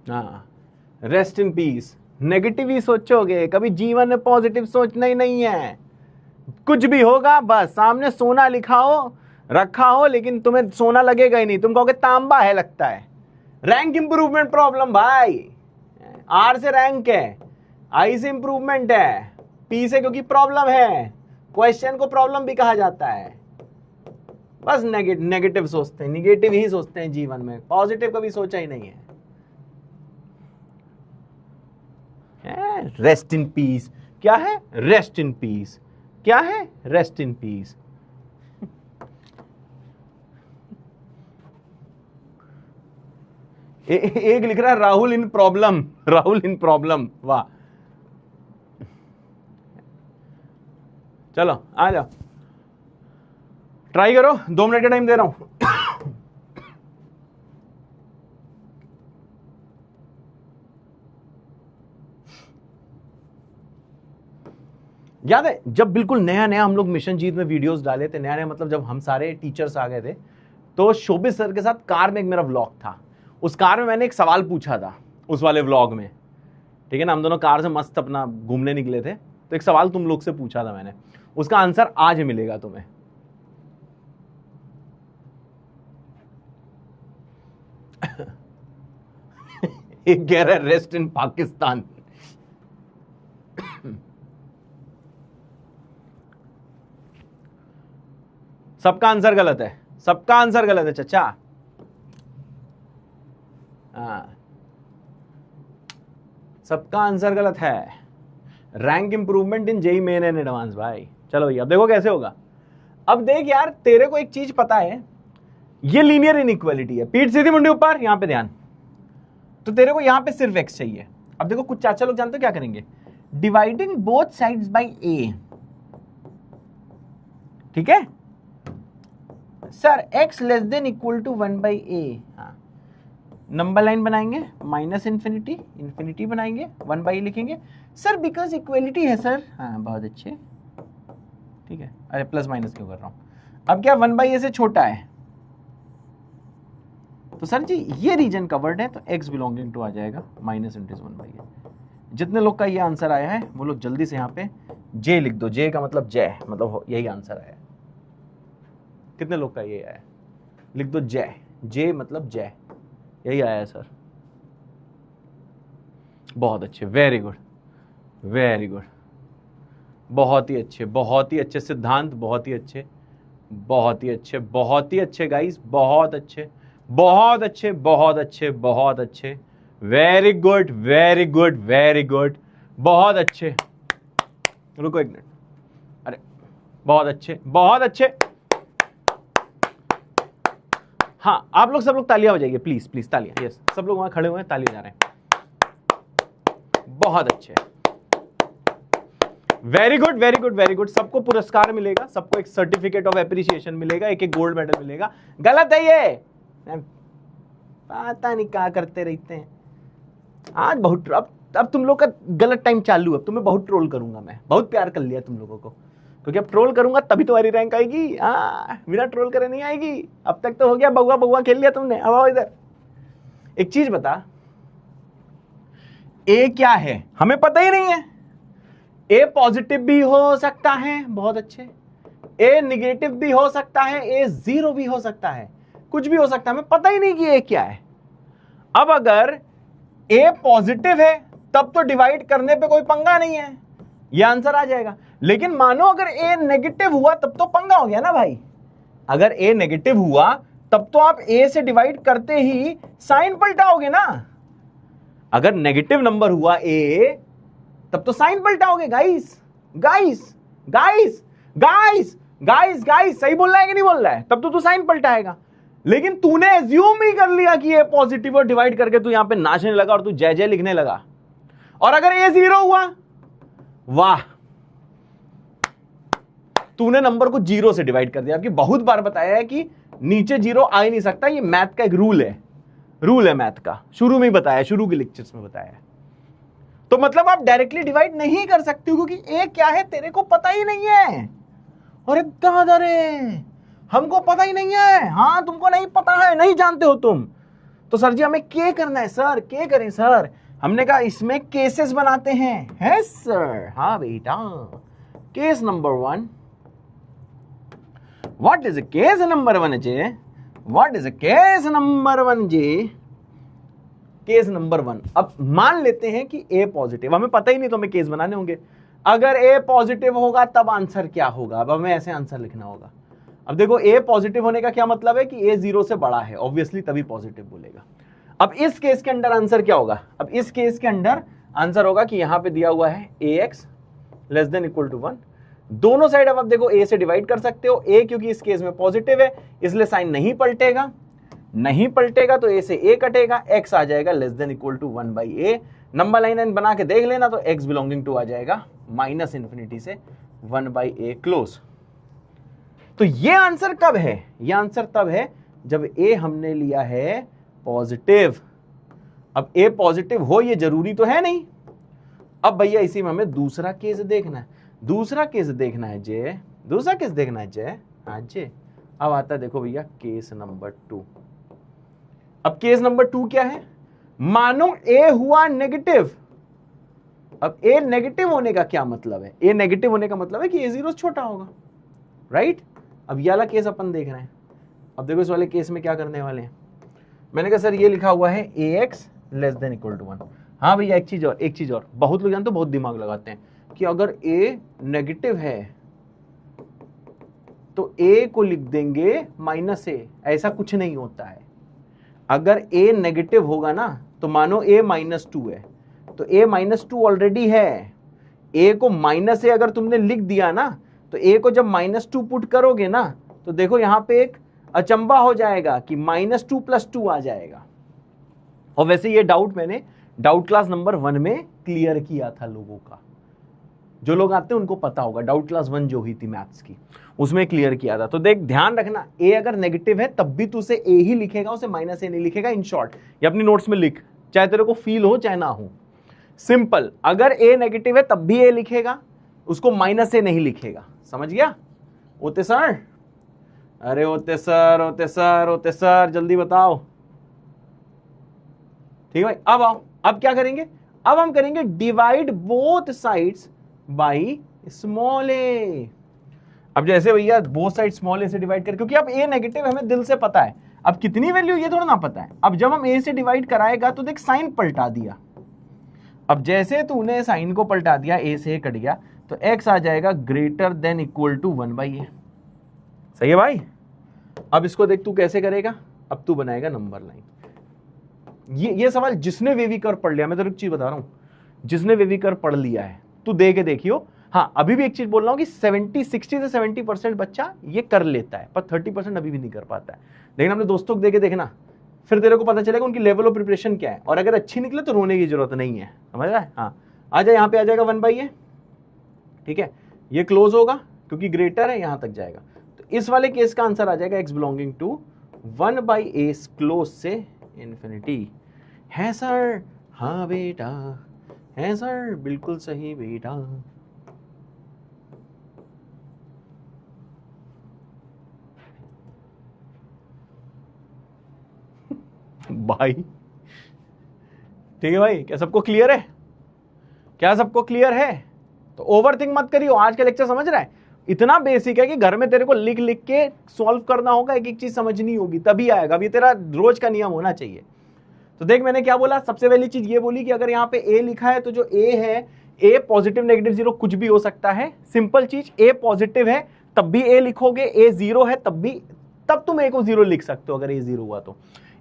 हाँ, रेस्ट इन पीस। नेगेटिव ही सोचोगे कभी, जीवन में पॉजिटिव सोचना ही नहीं है। कुछ भी होगा, बस सामने सोना लिखा हो, रखा हो, लेकिन तुम्हें सोना लगेगा ही नहीं, तुम कहोगे तांबा है लगता है। रैंक इंप्रूवमेंट प्रॉब्लम भाई, R से रैंक है, I से इंप्रूवमेंट है, P से क्योंकि प्रॉब्लम है, क्वेश्चन को प्रॉब्लम भी कहा जाता है। बस नेगेटिव सोचते हैं, निगेटिव ही सोचते हैं जीवन में, पॉजिटिव कभी सोचा ही नहीं है। रेस्ट इन पीस क्या है? रेस्ट इन पीस क्या है? Rest in peace. एक लिख रहा है राहुल इन प्रॉब्लम, राहुल इन प्रॉब्लम। वाह, चलो आ जाओ, ट्राई करो, 2 मिनट का टाइम दे रहा हूं। याद है जब बिल्कुल नया नया हम लोग मिशन जीत में वीडियोस डाले थे, नया नया मतलब जब हम सारे टीचर्स आ गए थे, तो शोभित सर के साथ कार में एक मेरा व्लॉग था। उस कार में मैंने एक सवाल पूछा था उस वाले व्लॉग में, ठीक है ना। हम दोनों कार से मस्त अपना घूमने निकले थे, तो एक सवाल तुम लोग से पूछा था मैंने, उसका आंसर आज मिलेगा तुम्हें। एक कह रहा है रेस्ट इन पाकिस्तान। सबका आंसर गलत है, सबका आंसर गलत है चचा। सबका आंसर गलत है। Rank improvement in JEE Main and advance भाई। चलो भैया, अब देखो कैसे होगा। अब देख यार, तेरे को एक चीज पता है, ये लीनियर इनइक्वालिटी है। पीठ सीधी मुंडी ऊपर, यहां पे ध्यान। तो तेरे को यहां पे सिर्फ x चाहिए। अब देखो कुछ चाचा लोग जानते हो क्या करेंगे, dividing both sides by a। ठीक है sir, x less than equal to 1/a। हाँ, नंबर लाइन बनाएंगे, माइनस इन्फिनिटी, इन्फिनिटी बनाएंगे, 1/a लिखेंगे। सर बिकॉज इक्वलिटी है सर। हाँ बहुत अच्छे, ठीक है। अरे प्लस माइनस क्यों कर रहा हूं? अब क्या 1/a से छोटा है, तो सर जी ये रीजन कवर्ड है, तो x बिलोंगिंग टू आ जाएगा माइनस इंटू 1/a। जितने लोग का ये आंसर आया है वो लोग जल्दी से यहाँ पे j लिख दो। j का मतलब जय, मतलब यही आंसर आया। कितने लोग का ये आया? लिख दो जय, j मतलब जय, यही आया है सर। बहुत अच्छे, वेरी गुड, वेरी गुड, बहुत ही अच्छे, बहुत ही अच्छे सिद्धांत, बहुत ही अच्छे, बहुत ही अच्छे, बहुत ही अच्छे गाइस, बहुत अच्छे, बहुत अच्छे, बहुत अच्छे, बहुत अच्छे, very good, very good, very good, बहुत अच्छे। रुको एक मिनट, अरे बहुत अच्छे, बहुत अच्छे। हाँ, आप लोग सब लोग तालियां बजाइए प्लीज, प्लीज तालियां। यस, सब लोग वहां खड़े हुए हैं, तालियां जा रहे हैं। बहुत अच्छे, very good, very good, very good. सबको पुरस्कार मिलेगा, सबको एक सर्टिफिकेट ऑफ एप्रिसिएशन मिलेगा, एक एक गोल्ड मेडल मिलेगा। गलत है ये, पता नहीं क्या करते रहते हैं। आज बहुत, अब तुम लोग का गलत टाइम चालू है। अब तुम्हें बहुत ट्रोल करूंगा मैं, बहुत प्यार कर लिया तुम लोगों को, क्योंकि अब ट्रोल करूंगा तभी तुम्हारी रैंक आएगी। बिना ट्रोल करे नहीं आएगी। अब तक तो हो गया, बउआ बउआ खेल लिया तुमने। अब आओ इधर, एक चीज बता, ए क्या है हमें पता ही नहीं है। ए पॉजिटिव भी हो सकता है, बहुत अच्छे, ए निगेटिव भी हो सकता है, ए जीरो भी हो सकता है, कुछ भी हो सकता है, हमें पता ही नहीं कि ए क्या है। अब अगर ए पॉजिटिव है तब तो डिवाइड करने पे कोई पंगा नहीं है, ये आंसर आ जाएगा। लेकिन मानो अगर ए नेगेटिव हुआ तब तो पंगा हो गया ना भाई। अगर ए नेगेटिव हुआ तब तो आप ए से डिवाइड करते ही साइन पलटाओगे ना। अगर नेगेटिव नंबर हुआ ए तब तो साइन पलटाओगे guys guys guys guys guys guys, सही बोल रहा है कि नहीं बोल रहा है? तब तो तू साइन पलटाएगा। लेकिन तूने एज्यूम ही कर लिया कि ये पॉजिटिव और डिवाइड करके तू यहां पे नाचने लगा और तू जय जय लिखने लगा। और अगर ये 0 हुआ, वाह, तूने नंबर को 0 से डिवाइड कर दिया। आपकी बहुत बार बताया है कि नीचे 0 आ ही नहीं सकता, ये मैथ का एक रूल है मैथ का, शुरू में ही बताया, शुरू के लेक्चर्स में बताया है। तो मतलब आप डायरेक्टली डिवाइड नहीं कर सकते हो क्योंकि ए क्या है तेरे को पता ही नहीं है। अरे दादा रे, हमको पता ही नहीं है। हाँ, तुमको नहीं पता है, नहीं जानते हो तुम। तो सर जी हमें क्या करना है सर, क्या करें सर? हमने कहा इसमें केसेस बनाते हैं। है सर? हाँ बेटा, case number 1। What is case number 1 J? What is case number 1 J? Case number 1, अब मान लेते हैं कि ए पॉजिटिव, हमें पता ही नहीं तो हमें केस बनाने होंगे। अगर ए पॉजिटिव होगा तब आंसर क्या होगा? अब हमें ऐसे आंसर लिखना होगा। अब देखो, ए पॉजिटिव होने का क्या मतलब है कि ए 0 से बड़ा है, ऑब्वियसली तभी पॉजिटिव बोलेगा। अब इस केस के अंदर आंसर क्या होगा? अब इस केस के अंदर आंसर होगा कि यहां पे दिया हुआ है ax less than equal to 1। दोनों साइड अब आप देखो a से डिवाइड कर सकते हो। a क्योंकि इस केस में पॉजिटिव है इसलिए साइन नहीं पलटेगा, नहीं पलटेगा तो a से a कटेगा, x आ जाएगा less than equal to 1 by a। Number line बना के देख लेना तो x बिलोंगिंग टू आ जाएगा माइनस इन्फिनिटी से 1 बाई a क्लोज। तो ये आंसर कब है? ये आंसर तब है जब a हमने लिया है पॉजिटिव। अब a पॉजिटिव हो ये जरूरी तो है नहीं। अब भैया इसी में हमें दूसरा केस देखना है। दूसरा केस देखना है जे, दूसरा केस देखना है जे। हाँ जे, अब आता है देखो भैया केस नंबर 2। अब केस नंबर 2 क्या है? मानो a हुआ नेगेटिव। अब a नेगेटिव होने का क्या मतलब है? a नेगेटिव होने का मतलब है कि a 0 छोटा होगा, राइट? अब ये वाला केस अपन देख रहे हैं। अब देखो इस वाले केस में क्या करने वाले हैं। मैंने कहा सर ये लिखा हुआ है ax less than equal to 1। हाँ भैया एक चीज और, बहुत लोग जानते हो, बहुत दिमाग लगाते हैं कि अगर a नेगेटिव है तो a को लिख देंगे माइनस a। ऐसा कुछ नहीं होता है। अगर a नेगेटिव होगा ना तो मानो a -2 है तो a -2 ऑलरेडी है। a को माइनस a अगर तुमने लिख दिया ना तो a को जब -2 पुट करोगे ना तो देखो यहां पे एक अचंबा हो जाएगा कि -2 + 2 आ जाएगा। और वैसे ये डाउट मैंने डाउट क्लास नंबर 1 में क्लियर किया था लोगों का। जो लोग आते हैं उनको पता होगा, डाउट क्लास 1 जो हुई थी मैथ्स की उसमें क्लियर किया था। तो देख ध्यान रखना, a अगर नेगेटिव है तब भी तू उसे a ही लिखेगा, उसे माइनस a नहीं लिखेगा। इन शॉर्ट ये अपनी नोट्स में लिख, चाहे तेरे को फील हो चाहे ना हो। सिंपल, अगर a नेगेटिव है तब भी a लिखेगा, उसको माइनस a नहीं लिखेगा। समझ गया? ओते सर, अरे ओते सर, ओते सर, ओते सर, जल्दी बताओ। ठीक है भाई, अब आओ, अब क्या करेंगे? अब हम करेंगे divide both sides by small a। अब जैसे भैया बोथ साइड स्मॉल a से डिवाइड कर, क्योंकि अब a नेगेटिव हमें दिल से पता है, अब कितनी वैल्यू ये थोड़ा ना पता है। अब जब हम a से डिवाइड कराएगा तो देख साइन पलटा दिया। अब जैसे तूने साइन को पलटा दिया, a से a कट गया तो x आ जाएगा greater than equal to 1 by a। सही है भाई? अब इसको देख तू कैसे करेगा। अब तू बनाएगा नंबर लाइन। ये सवाल जिसने वेवी कर्व पढ़ लिया, मैं तो एक चीज बता रहा हूं, जिसने वेवी कर्व पढ़ लिया है तू दे के देखियो। हाँ, अभी भी एक चीज बोल रहा हूं कि 60 से 70% बच्चा ये कर लेता है, पर 30% अभी भी नहीं कर पाता है। लेकिन अपने दोस्तों को दे के देखना, फिर तेरे को पता चलेगा उनकी लेवल ऑफ प्रिपरेशन क्या है। और अगर अच्छी निकले तो रोने की जरूरत नहीं है। समझ रहा है? हाँ, आ जाए, यहाँ पे आ जाएगा 1 बाई a। ठीक है, ये क्लोज होगा क्योंकि ग्रेटर है, यहां तक जाएगा। तो इस वाले केस का आंसर आ जाएगा x belonging to 1 by a close से इन्फिनिटी। है सर? हाँ बेटा, है सर, बिल्कुल सही बेटा। भाई ठीक है भाई, क्या सबको क्लियर है? क्या सबको क्लियर है? तो ओवरथिंक मत करियो, आज का लेक्चर समझ रहा है? इतना बेसिक है कि घर में तेरे को लिख लिख के सॉल्व करना होगा, एक एक चीज समझनी होगी तभी आएगा। अब ये तेरा रोज का नियम होना चाहिए। तो देख मैंने क्या बोला, सबसे पहली चीज ये बोली कि अगर यहाँ पे a लिखा है तो जो a है, a पॉजिटिव नेगेटिव 0 कुछ भी हो सकता है। सिंपल चीज, a पॉजिटिव है तब भी a लिखोगे, a 0 है तब तुम a को 0 लिख सकते हो अगर a 0 हुआ तो।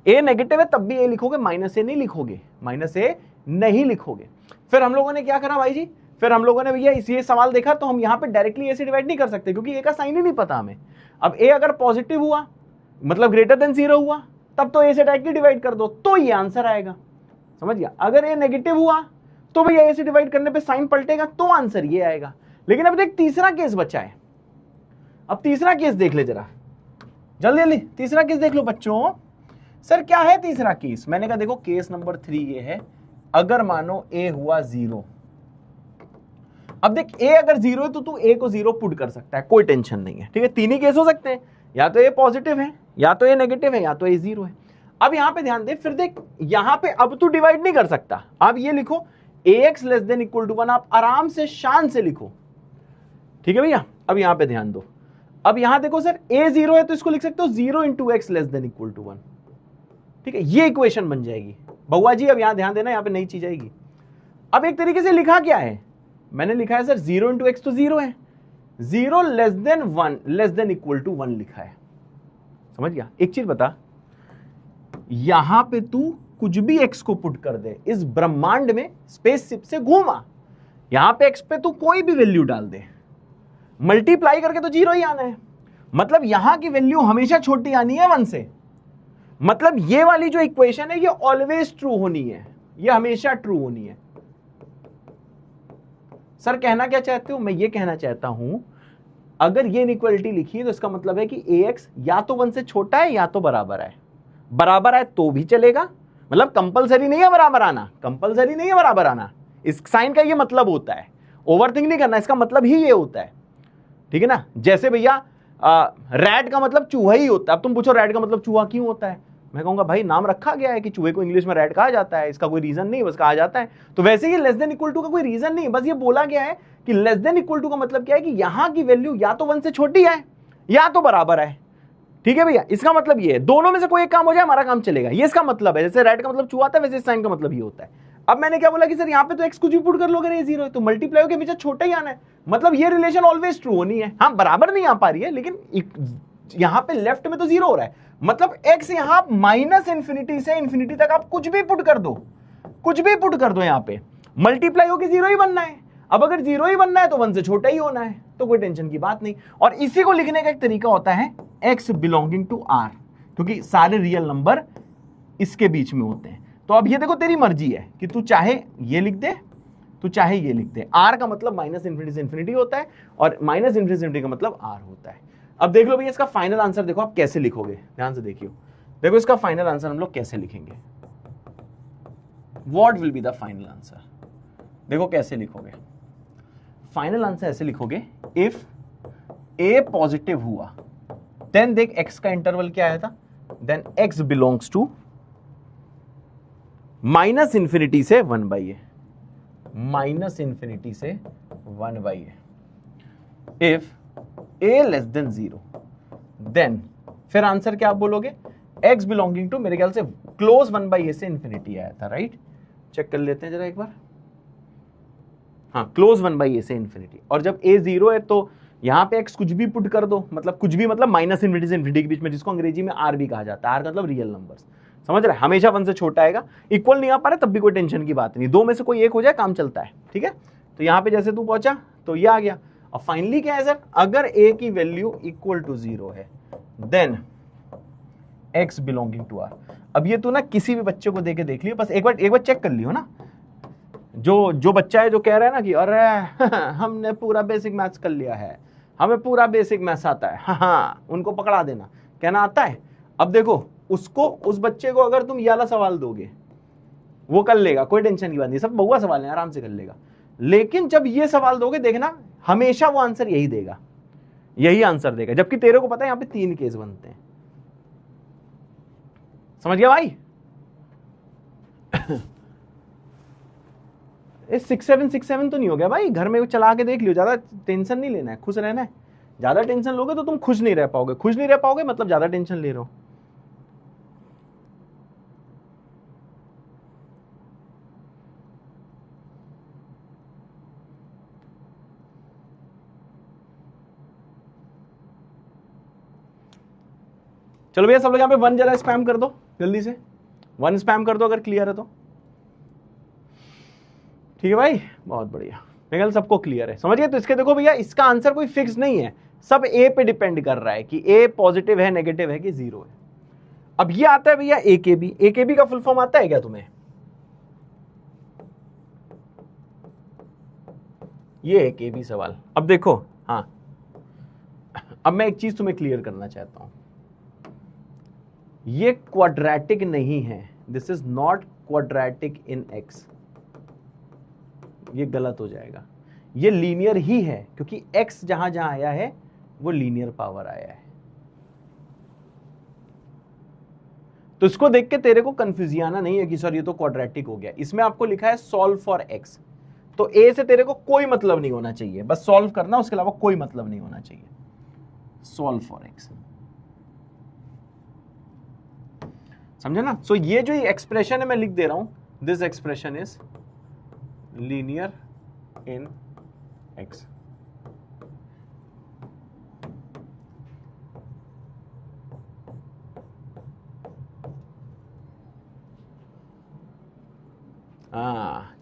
a नेगेटिव है तब भी a लिखोगे, माइनस a नहीं लिखोगे, माइनस a नहीं लिखोगे। फिर हम लोगों ने क्या करा भाई जी, फिर हम लोगों ने भैया ये सवाल देखा तो हम यहां पे डायरेक्टली ए से डिवाइड नहीं कर सकते क्योंकि ए का साइन ही नहीं पता हमें। अब ए अगर पॉजिटिव हुआ मतलब ग्रेटर देन 0 हुआ तब तो ए से डायरेक्टली डिवाइड कर दो तो ये आंसर आएगा, समझ गया। अगर ए नेगेटिव हुआ तो भैया ए से डिवाइड करने पे साइन पलटेगा तो आंसर ये आएगा। लेकिन अब देख तीसरा केस बचा है, अब तीसरा केस देख ले जरा जल्दी जल्दी, तीसरा केस देख लो बच्चों। सर क्या है तीसरा केस, मैंने कहा देखो केस नंबर 3 ये है, अगर मानो ए हुआ 0। अब देख ए अगर 0 है तो तू ए को 0 पुट कर सकता है, कोई टेंशन नहीं है, ठीक है। तीन ही केस हो सकते हैं, या तो ए पॉजिटिव है, या तो ए नेगेटिव है, या तो ए 0 है। अब यहां पे ध्यान दे, फिर देख यहां पे अब तू डिवाइड नहीं कर सकता, अब ये लिखो ax less than equal to 1, आप आराम से शान से लिखो, ठीक है भैया। अब यहां पे ध्यान दो, अब यहां देखो सर a 0 है तो इसको लिख सकते हो 0 into X less than equal to 1, ठीक है, ये इक्वेशन बन जाएगी बउआ जी। अब यहां ध्यान देना, यहां पे नई चीज आएगी। अब एक तरीके से लिखा क्या है, मैंने लिखा है सर 0 इंटू एक्स तो 0 है, 0 less than 1 less than equal to 1 लिखा है, समझ गया। एक चीज बता, यहां पे तू कुछ भी एक्स को पुट कर दे, इस ब्रह्मांड में स्पेसशिप से घूमा, यहां पे एक्स पे तू कोई भी वैल्यू डाल दे, मल्टीप्लाई करके तो 0 ही आना है। मतलब यहां की वैल्यू हमेशा छोटी आनी है 1 से, मतलब ये वाली जो इक्वेशन है ये ऑलवेज ट्रू होनी है, ये हमेशा ट्रू होनी है। सर कहना क्या चाहते हो, मैं ये कहना चाहता हूं अगर ये इनइक्वालिटी लिखी है तो इसका मतलब है कि ax या तो 1 से छोटा है या तो बराबर है। बराबर है तो भी चलेगा, मतलब कंपलसरी नहीं है बराबर आना, कंपलसरी नहीं है बराबर आना, इस साइन का ये मतलब होता है, ओवरथिंक नहीं करना, इसका मतलब ही ये होता है, ठीक है ना। जैसे भैया रैट का मतलब चूहा ही होता है। अब तुम पूछो रैट का मतलब चूहा क्यों होता है, मैं कहूंगा भाई नाम रखा गया है कि चूहे को इंग्लिश में रैट कहा जाता है, इसका कोई रीजन नहीं, बस कहा जाता है। तो वैसे ही लेस देन इक्वल टू का कोई रीजन नहीं, बस ये बोला गया है कि लेस देन इक्वल टू का मतलब क्या है कि यहां की वैल्यू या तो 1 से छोटी है या तो बराबर है, ठीक है भैया। इसका मतलब ये है दोनों में से कोई एक काम हो जाए हमारा काम चलेगा, ये इसका मतलब है। जैसे रैट का मतलब चूहा आता है वैसे इस साइन का मतलब ये होता है। अब मैंने क्या बोला कि सर यहाँ पे तो एक्स कुछ भी पुट कर लोगे, 0 है तो मल्टीप्लाई होकर हमेशा छोटा ही आना है, मतलब ये रिलेशन ऑलवेज ट्रू होनी है। हाँ बराबर नहीं आ पा रही है लेकिन यहां पे लेफ्ट में तो 0 हो रहा है, मतलब x यहां माइनस इंफिनिटी से इंफिनिटी तक आप कुछ भी पुट कर दो, कुछ भी पुट कर दो, यहां पे मल्टीप्लाई होकर 0 ही बनना है। अब अगर 0 ही बनना है तो 1 से छोटा ही होना है, तो कोई टेंशन की बात नहीं। और इसी को लिखने का एक तरीका होता है x बिलोंगिंग टू r, क्योंकि सारे रियल नंबर इसके बीच में होते हैं। तो अब ये देखो तेरी मर्जी है कि तू चाहे ये लिख दे, तू चाहे ये लिख दे। r का मतलब माइनस इंफिनिटी से इंफिनिटी होता है और माइनस इंफिनिटी से इंफिनिटी का मतलब r होता है। अब देख लो भैया इसका फाइनल आंसर देखो आप कैसे लिखोगे, ध्यान से देखियो, देखो इसका फाइनल आंसर हम लोग कैसे लिखेंगे, what will be the final answer, देखो कैसे लिखोगे। फाइनल आंसर ऐसे लिखोगे, इफ a पॉजिटिव हुआ देन देख x का इंटरवल क्या आया था, then x belongs to minus infinity से 1/a, माइनस इंफिनिटी से 1/a। If a less than 0 then फिर आंसर क्या आप बोलोगे, x बिलोंगिंग टू, मेरे ख्याल से क्लोज 1/a से इंफिनिटी आया था, राइट। चेक कर लेते हैं जरा एक बार, हाँ क्लोज 1/a से इंफिनिटी। और जब a 0 है तो यहां पे x कुछ भी पुट कर दो, मतलब कुछ भी मतलब माइनस इंफिनिटी से इंफिनिटी के बीच में, जिसको अंग्रेजी में r भी कहा जाता है। r का मतलब रियल नंबर्स, समझ रहे, हमेशा 1 से छोटा आएगा। इक्वल नहीं आ पा रहा तब भी कोई टेंशन की बात नहीं, दो में से कोई एक हो जाए काम चलता है, ठीक है। तो यहां पे जैसे तू पहुंचा तो ये आ गया। और फाइनली क्या है सर, अगर a की वैल्यू इक्वल टू 0 है then x belonging to r। अब ये तू ना किसी भी बच्चे को देके देख लियो, बस एक बार चेक कर लियो ना, जो बच्चा है जो कह रहा है ना कि अरे हमने पूरा बेसिक मैथ्स कर लिया है, हमें पूरा बेसिक मैथ्स आता है, हाँ उनको पकड़ा देना, कहना आता है। अब देखो उसको, उस बच्चे को अगर तुम ये वाला सवाल दोगे वो कर लेगा, कोई टेंशन की बात नहीं, सब बहुआ सवाल है आराम से कर लेगा। लेकिन जब ये सवाल दोगे देखना हमेशा वो आंसर यही देगा, यही आंसर देगा, जबकि तेरे को पता है यहां पे 3 केस बनते हैं, समझ गया भाई। 6-7 तो नहीं हो गया भाई, घर में चला के देख लियो, ज्यादा टेंशन नहीं लेना है, खुश रहना है। ज्यादा टेंशन लोगे तो तुम खुश नहीं रह पाओगे, खुश नहीं रह पाओगे मतलब ज्यादा टेंशन ले रहे हो। चलो भैया सब लोग यहाँ पे 1 जरा स्पैम कर दो जल्दी से, 1 स्पैम कर दो अगर क्लियर है तो। ठीक है भाई, बहुत बढ़िया, मेरे ख्याल सबको क्लियर है, समझ गए। तो इसके देखो भैया, इसका आंसर कोई फिक्स नहीं है, सब ए पे डिपेंड कर रहा है कि ए पॉजिटिव है, नेगेटिव है कि जीरो है। अब ये आता है भैया एकेबी। एकेबी का फुल फॉर्म आता है क्या तुम्हें? ये एकेबी सवाल। अब देखो, हाँ, अब मैं एक चीज तुम्हें क्लियर करना चाहता हूं, ये क्वाड्रेटिक नहीं है, this is not quadratic in x, ये गलत हो जाएगा। ये लीनियर ही है, क्योंकि एक्स जहां जहां आया है वो लीनियर पावर आया है। तो इसको देख के तेरे को कंफ्यूजन आना नहीं है कि सर ये तो क्वाड्रेटिक हो गया। इसमें आपको लिखा है सॉल्व फॉर एक्स, तो ए से तेरे को कोई मतलब नहीं होना चाहिए, बस सॉल्व करना, उसके अलावा कोई मतलब नहीं होना चाहिए। सॉल्व फॉर एक्स, समझे ना? सो ये जो एक्सप्रेशन है मैं लिख दे रहा हूं, this expression is linear in x.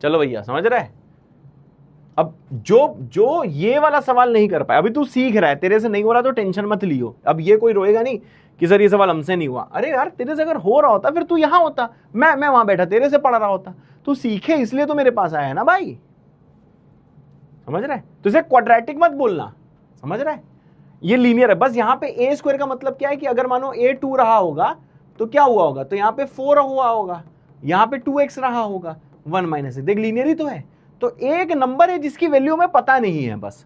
चलो भैया, समझ रहा है? अब जो ये वाला सवाल नहीं कर पाया, अभी तू सीख रहा है, तेरे से नहीं हो रहा तो टेंशन मत लियो। अब ये कोई रोएगा नहीं कि सर ये सवाल हमसे नहीं हुआ। अरे यार, तेरे से अगर हो रहा होता फिर तू यहां होता, मैं वहां बैठा तेरे से पढ़ रहा होता। तू सीखे इसलिए तो मेरे पास आया है ना भाई, समझ रहा है? तो इसे क्वाड्रेटिक मत बोलना, समझ रहा है? ये लीनियर है। बस यहाँ पे ए स्क्वायर का मतलब क्या है कि अगर मानो ए 2 रहा होगा तो क्या हुआ होगा, तो यहाँ पे 4 हुआ होगा, यहाँ पे 2x रहा होगा, 1 माइनस। देख, लीनियर ही तो है। तो एक नंबर है जिसकी वैल्यू में पता नहीं है, बस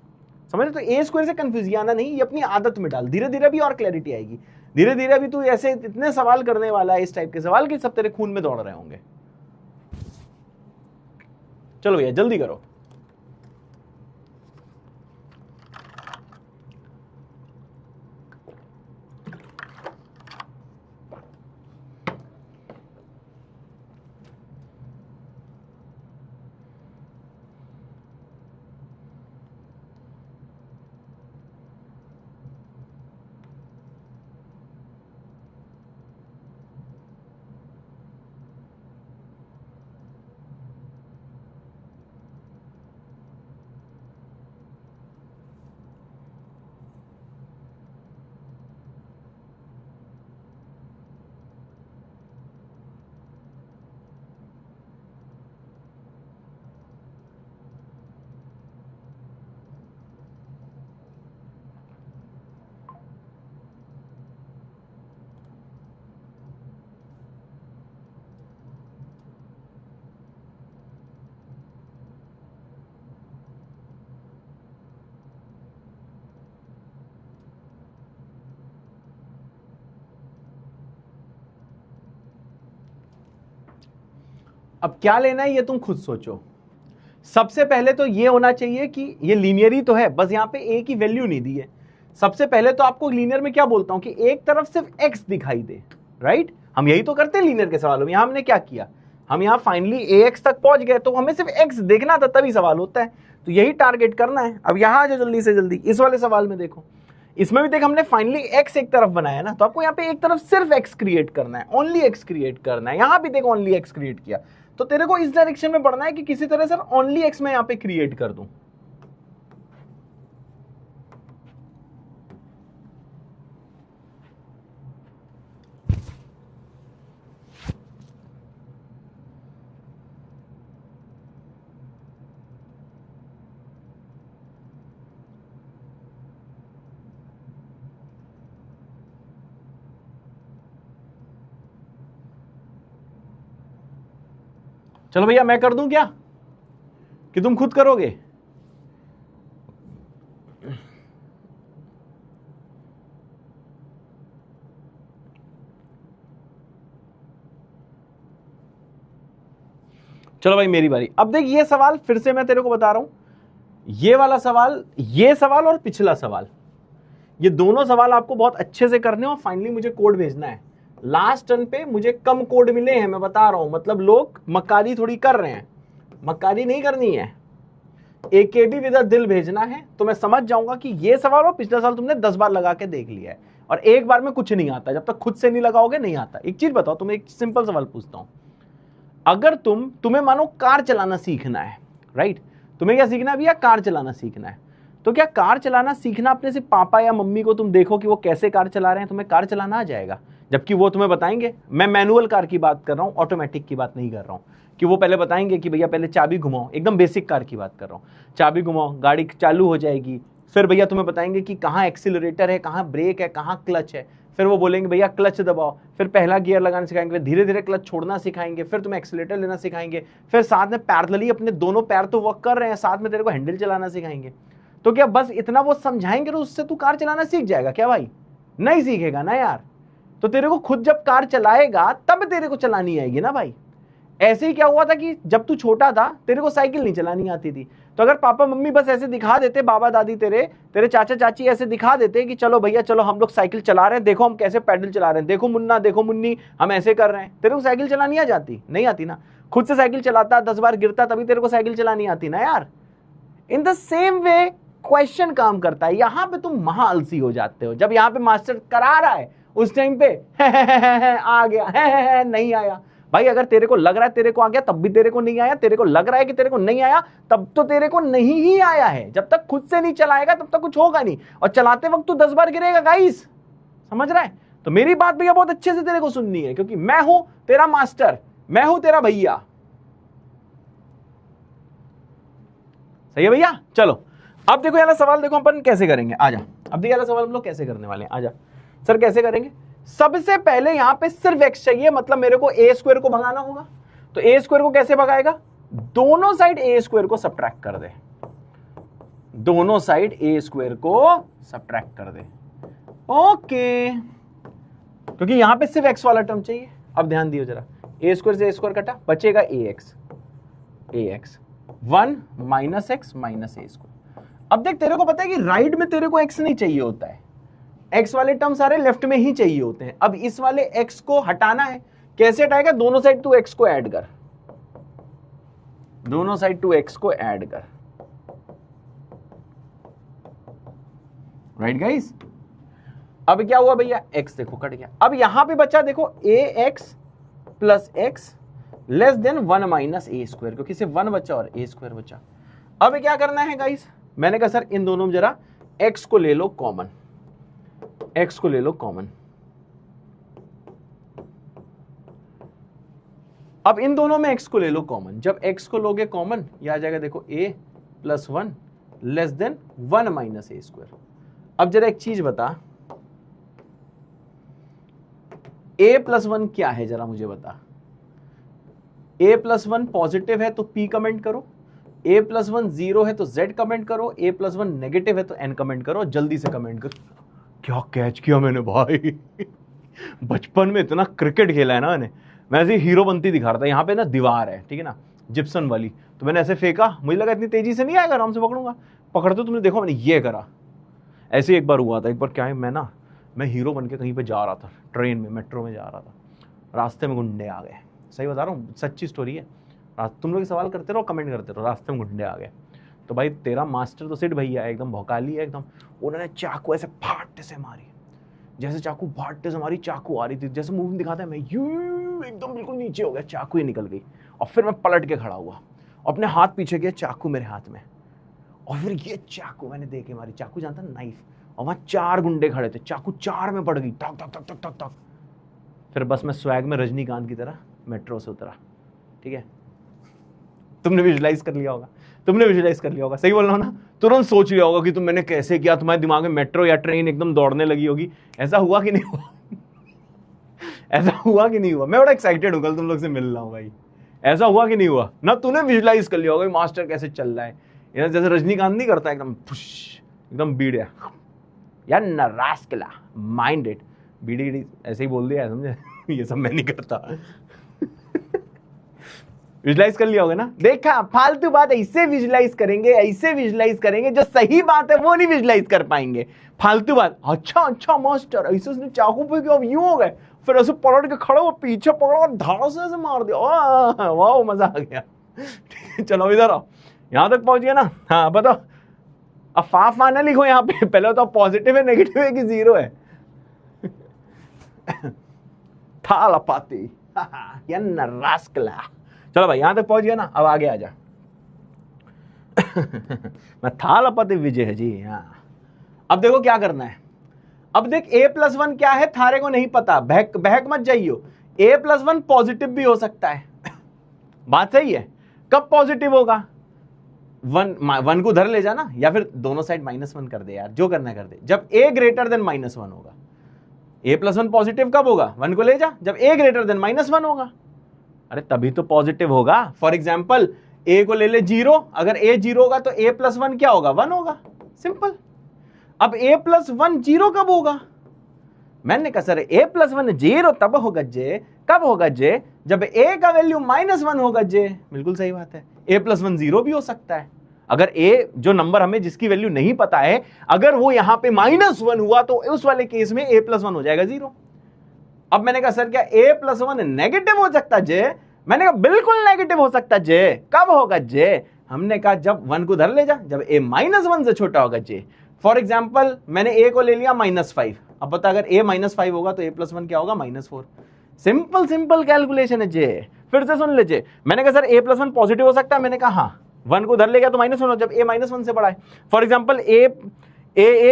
समझ। तो ए स्क्वायर से कंफ्यूज आना नहीं, ये अपनी आदत में डाल, धीरे धीरे भी और क्लैरिटी आएगी। धीरे धीरे अभी तू ऐसे इतने सवाल करने वाला है, इस टाइप के सवाल, कि सब तेरे खून में दौड़ रहे होंगे। चलो भैया जल्दी करो। अब क्या लेना है ये तुम खुद सोचो। सबसे पहले तो ये होना चाहिए कि ये लीनियर ही तो है, बस यहाँ पे ए की वैल्यू नहीं दी है। सबसे पहले तो आपको लीनियर में क्या बोलता हूं कि एक तरफ सिर्फ एक्स दिखाई दे, राइट? हम यही तो करते हैं लीनियर के सवालों में। यहां हमने क्या किया, हम यहां फाइनली ए एक्स तक पहुंच गए, तो हमें सिर्फ एक्स देखना था, तभी सवाल होता है। तो यही टारगेट करना है। अब यहां आ जाओ जल्दी से जल्दी, इस वाले सवाल में देखो, इसमें भी देख हमने फाइनली एक्स एक तरफ बनाया ना, तो आपको यहाँ पे एक तरफ सिर्फ एक्स क्रिएट करना है, ओनली एक्स क्रिएट करना है। यहां भी देखो ओनली एक्स क्रिएट किया, तो तेरे को इस डायरेक्शन में बढ़ना है कि किसी तरह सर ओनली एक्स में यहां पे क्रिएट कर दूं। चलो भैया मैं कर दूं क्या, कि तुम खुद करोगे? चलो भाई मेरी बारी। अब देख, ये सवाल फिर से मैं तेरे को बता रहा हूं, ये वाला सवाल, ये सवाल और पिछला सवाल, ये दोनों सवाल आपको बहुत अच्छे से करने और फाइनली मुझे कोड भेजना है। लास्ट टर्न पे मुझे कम कोड मिले हैं, मैं बता रहा हूं, मतलब लोग मक्कारी थोड़ी कर रहे हैं, मक्कारी नहीं करनी है, एकेबी विद दिल भेजना है। तो मैं समझ जाऊंगा कि ये सवाल और पिछला सवाल तुमने 10 बार लगा के देख लिया है, और एक बार में कुछ नहीं आता, जब तक खुद से नहीं लगाओगे नहीं आता। एक चीज बताओ, तुम्हें एक सिंपल सवाल पूछता हूं, अगर तुम्हें मानो कार चलाना सीखना है, राइट। तुम्हें क्या सीखना है भैया? कार चलाना सीखना है। तो क्या कार चलाना सीखना अपने से पापा या मम्मी को तुम देखो कि वो कैसे कार चला रहे हैं, तुम्हें कार चलाना आ जाएगा, जबकि वो तुम्हें बताएंगे। मैं मैनुअल कार की बात कर रहा हूँ, ऑटोमेटिक की बात नहीं कर रहा हूँ, कि वो पहले बताएंगे कि भैया पहले चाबी घुमाओ, एकदम बेसिक कार की बात कर रहा हूँ। चाबी घुमाओ, गाड़ी चालू हो जाएगी। फिर भैया तुम्हें बताएंगे कि कहाँ एक्सीलरेटर है, कहाँ ब्रेक है, कहाँ क्लच है। फिर वो बोलेंगे भैया क्लच दबाओ, फिर पहला गियर लगाना सिखाएंगे, फिर धीरे धीरे क्लच छोड़ना सिखाएंगे, फिर तुम्हें एक्सीलरेटर लेना सिखाएंगे, फिर साथ में पैरेलली अपने दोनों पैर तो वर्क कर रहे हैं, साथ में तेरे को हैंडल चलाना सिखाएंगे। तो क्या बस इतना वो समझाएंगे तो उससे तू कार चलाना सीख जाएगा क्या भाई? नहीं सीखेगा ना यार। तो तेरे को खुद जब कार चलाएगा तब तेरे को चलानी आएगी ना भाई। ऐसे ही क्या हुआ था कि जब तू छोटा था तेरे को साइकिल नहीं चलानी आती थी, तो अगर पापा मम्मी बस ऐसे दिखा देते, बाबा दादी तेरे चाचा चाची ऐसे दिखा देते कि चलो भैया चलो हम लोग साइकिल चला रहे हैं, देखो हम कैसे पैडल चला रहे हैं, देखो मुन्ना देखो मुन्नी हम ऐसे कर रहे हैं, तेरे को साइकिल चलानी आ जाती? नहीं आती ना। खुद से साइकिल चलाता, 10 बार गिरता, तभी तेरे को साइकिल चलानी आती ना यार। In the same way question काम करता है। यहां पे तुम महा आलसी हो जाते हो। जब यहां पे मास्टर करा रहा है उस टाइम पे आ गया, नहीं आया। भाई अगर तेरे को लग रहा है तेरे को आ गया तब भी तेरे को नहीं आया, तेरे को लग रहा है कि तेरे को नहीं आया तब तो तेरे को नहीं ही आया है। जब तक खुद से नहीं चलाएगा तब तक कुछ होगा नहीं, और चलाते वक्त तू 10 बार गिरेगा गाइस, समझ रहा है? तो मेरी बात भैया बहुत अच्छे से तेरे को सुननी है, क्योंकि मैं हूं तेरा मास्टर, मैं हूं तेरा भैया। सही है भैया? चलो अब देखो यार सवाल, देखो अपन कैसे करेंगे, आजा। अब देखिए यार सवाल हम लोग कैसे करने वाले हैं, आजा। सर कैसे करेंगे? सबसे पहले यहां पे सिर्फ x चाहिए, मतलब मेरे को a स्क्वायर को भगाना होगा। तो a स्क्वायर को कैसे भगाएगा? दोनों साइड a स्क्वायर को सब्ट्रैक्ट कर दे, दोनों साइड a स्क्वायर को सब्ट्रैक्ट कर दे। ओके, क्योंकि यहां पे सिर्फ x वाला टर्म चाहिए। अब ध्यान दियो जरा, a स्क्वायर से a स्क्वायर कटा, बचेगा ax, 1 minus x minus a square. अब देख तेरे को पता है कि राइट में तेरे को x नहीं चाहिए होता है, x वाले टर्म सारे लेफ्ट में ही चाहिए होते हैं। अब इस वाले x को हटाना है, कैसे हटाएगा? दोनों साइड टू x को ऐड कर, दोनों साइड टू x को ऐड कर, राइट गाइस? अब क्या हुआ भैया? x देखो कट गया। अब यहां पे बचा देखो ax plus x less than 1 minus a square, क्योंकि सिर्फ 1 बचा और a स्क्वायर बचा। अब क्या करना है गाइस? मैंने कहा सर इन दोनों में जरा x को ले लो कॉमन, x को ले लो कॉमन। अब इन दोनों में x को ले लो कॉमन। जब x को लोगे कॉमन, यह आ जाएगा देखो a plus 1 less than 1 minus a square. अब जरा एक चीज बता, a प्लस 1 क्या है जरा मुझे बता। a प्लस 1 पॉजिटिव है तो p कमेंट करो, a प्लस 1 जीरो है तो z कमेंट करो, a प्लस 1 नेगेटिव है तो n कमेंट करो। जल्दी से कमेंट करो। क्या कैच किया मैंने भाई बचपन में इतना क्रिकेट खेला है ना मैंने, मैं ऐसे हीरो बनती दिखा रहा था। यहाँ पे ना दीवार है, ठीक है ना, जिप्सन वाली, तो मैंने ऐसे फेंका, मुझे लगा इतनी तेजी से नहीं आएगा, आराम से पकड़ूंगा। पकड़ते तुमने देखो मैंने ये करा। ऐसे एक बार हुआ था, एक बार क्या है, मैं हीरो बन के कहीं पे जा रहा था, ट्रेन में मेट्रो में जा रहा था, रास्ते में गुंडे आ गए। सही बता रहा हूँ, सच्ची स्टोरी है। तुम लोग सवाल करते रहो, कमेंट करते रहो। रास्ते में गुंडे आ गए, तो भाई तेरा मास्टर तो सिट भैया है, एकदम भौकाली है एकदम। उन्होंने चाकू ऐसे फाट से मारी, जैसे चाकू फाटते से मारी, चाकू आ रही थी, जैसे मूवी में दिखाता है, मैं यूं एकदम बिल्कुल नीचे हो गया, चाकू ही निकल गई। और फिर मैं पलट के खड़ा हुआ, अपने हाथ पीछे किया, चाकू मेरे हाथ में, और फिर ये चाकू मैंने दे के मारी। चाकू जानता नाइफ, और वहां 4 गुंडे खड़े थे, चाकू 4 में पड़ गई, टक टक टक टक टक टक। फिर बस मैं स्वैग में रजनीकांत की तरह मेट्रो से उतरा। ठीक है, तुमने विजुलाइज कर लिया होगा, तुमने विजुलाइज कर लिया होगा, सही बोल रहा हूं ना? तुरंत सोच लिया होगा कि तुम मैंने कैसे किया, तुम्हारे दिमाग में मेट्रो या ट्रेन एकदम दौड़ने लगी होगी। ऐसा हुआ कि नहीं हुआ? ऐसा हुआ कि नहीं हुआ? मैं बड़ा एक्साइटेड हूं, कल तुम लोग से मिल रहा हूं भाई। ऐसा हुआ कि नहीं हुआ ना? तूने विजुलाइज कर लिया होगा मास्टर कैसे चल रहा है, जैसे रजनीकांत नहीं करता एकदम फुश, एकदम बीड़िया यार, नरास्कला माइंडेड, बीड़ी ऐसे ही बोल दिया है, समझे? ये सब मैं नहीं करता। विजुलाइज कर लिया होगा ना? देखा, फालतू बात ऐसे विजुलाइज करेंगे, ऐसे विजुलाइज करेंगे, जो सही बात है वो नहीं विजुलाइज कर पाएंगे। फालतू बात, अच्छा अच्छा मास्टर ऐसे उसने चाकू पे क्यों यूं हो गए, फिर ऐसे पलट के खड़े हो, पीछे पकड़ा और धाड़ से मार दिया, वाह मजा आ गया। चलो इधर आओ, यहां तक पहुंच गया ना? हाँ बताओ, अब फा ना लिखो यहाँ पे, पहले तो पॉजिटिव है नेगेटिव है कि जीरो है। था लपाती या नरास्कला। चलो भाई यहां तक पहुंच गया ना, अब आगे आ जा। मैं थालापति विजय है जी। हाँ, अब देखो क्या करना है। अब देख a+1 क्या है थारे को नहीं पता, बहक बहक मत जाइयो। a+1 पॉजिटिव भी हो सकता है। बात सही है। कब पॉजिटिव होगा? 1 को उधर ले जाना, या फिर दोनों साइड -1 कर दे यार, जो करना कर दे। जब a ग्रेटर देन -1 होगा। a+1 पॉजिटिव कब होगा? 1 को ले जा, जब a ग्रेटर देन -1 होगा। अरे तभी तो पॉजिटिव होगा। फॉर एग्जाम्पल a को ले ले 0, अगर a 0 होगा तो a+1 क्या होगा? 1 होगा। सिंपल। अब a+1 0 कब होगा? मैंने कहा सर a+1 0 तब होगा जे, कब होगा जे? जब a का वैल्यू -1 होगा जे। बिल्कुल सही बात है। a+1 0 भी हो सकता है। अगर a जो नंबर हमें जिसकी वैल्यू नहीं पता है, अगर वो यहां पे -1 हुआ तो उस वाले केस में a+1 हो जाएगा 0। अब मैंने कहा सर क्या a+1 नेगेटिव हो सकता जे? मैंने कहा बिल्कुल नेगेटिव हो सकता जे। कब होगा जे? हमने कहा जब 1 को उधर ले जा, जब a -1 से छोटा होगा जे। फॉर एग्जाम्पल मैंने a को ले लिया -5। अब बता अगर a -5 होगा तो a+1 क्या होगा? -4। सिंपल सिंपल कैलकुलेशन है जे। फिर से सुन लीजिए, मैंने कहा सर a+1 पॉजिटिव हो सकता है। मैंने कहा हाँ, 1 को उधर ले गया तो -1 हो, जब a -1 से बड़ा है। फॉर एग्जाम्पल a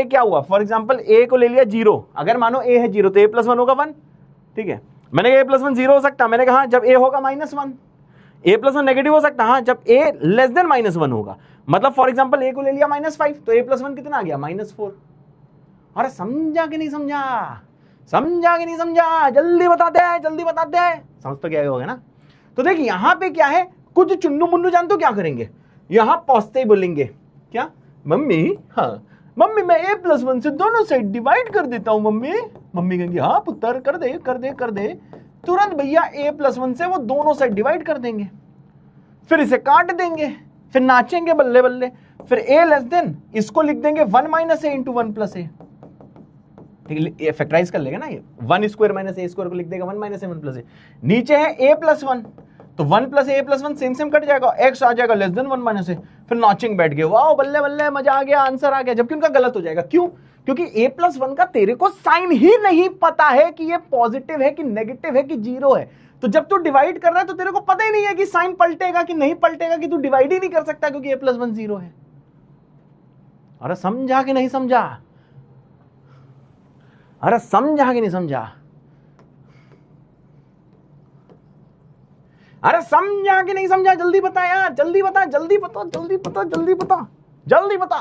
क्या हुआ? फॉर एग्जाम्पल a को ले लिया 0, अगर मानो a है 0 तो a+1 होगा 1। ठीक है, मैंने कहा a+1 0 हो सकता है। मैंने कहा जब a होगा -1। a+1 नेगेटिव हो सकता है हाँ, जब a लेस देन -1 होगा। मतलब फॉर एग्जाम्पल a को ले लिया -5 तो a+1 कितना आ गया? -4। अरे समझा कि नहीं समझा? समझा कि नहीं समझा? जल्दी बताते हैं, जल्दी बताते हैं। समझ तो क्या होगा ना? तो देख यहां पे क्या है, कुछ चुन्नू मुन्नू जान तो क्या करेंगे, यहां पहुंचते ही बोलेंगे क्या? मम्मी, हाँ मम्मी मैं a+1 से दोनों साइड डिवाइड कर देता हूं मम्मी। मम्मी कहेंगे हाँ पुत्र कर दे कर दे कर दे। तुरंत भैया a+1 से वो दोनों साइड डिवाइड कर देंगे, फिर इसे काट देंगे, फिर नाचेंगे बल्ले बल्ले। फिर a लेस देन इसको लिख देंगे 1 - a इंटू 1 + a। फैक्टराइज कर लेगा ना ये, 1² - a² को लिख देगा 1 - a 1 + a। नीचे है a+1 तो 1 + a+1 सेम सेम कट जाएगा, x आ जाएगा लेस देन 1 - a। फिर नॉचिंग बैठ गए, वाह बल्ले बल्ले मजा आ गया, आंसर आ गया। जबकि उनका गलत हो जाएगा। क्यों? क्योंकि a+1 का तेरे को साइन ही नहीं पता है कि ये पॉजिटिव है कि नेगेटिव है कि 0 है। तो जब तू डिवाइड कर रहा है तो तेरे को पता ही नहीं है कि साइन पलटेगा कि नहीं पलटेगा, कि तू डिवाइड ही नहीं कर सकता क्योंकि a+1 0 है। अरे समझा कि नहीं समझा? अरे समझा कि नहीं समझा? अरे समझा कि नहीं समझा? जल्दी बता यार, जल्दी बता, जल्दी बता, जल्दी बता, जल्दी बता, जल्दी बता।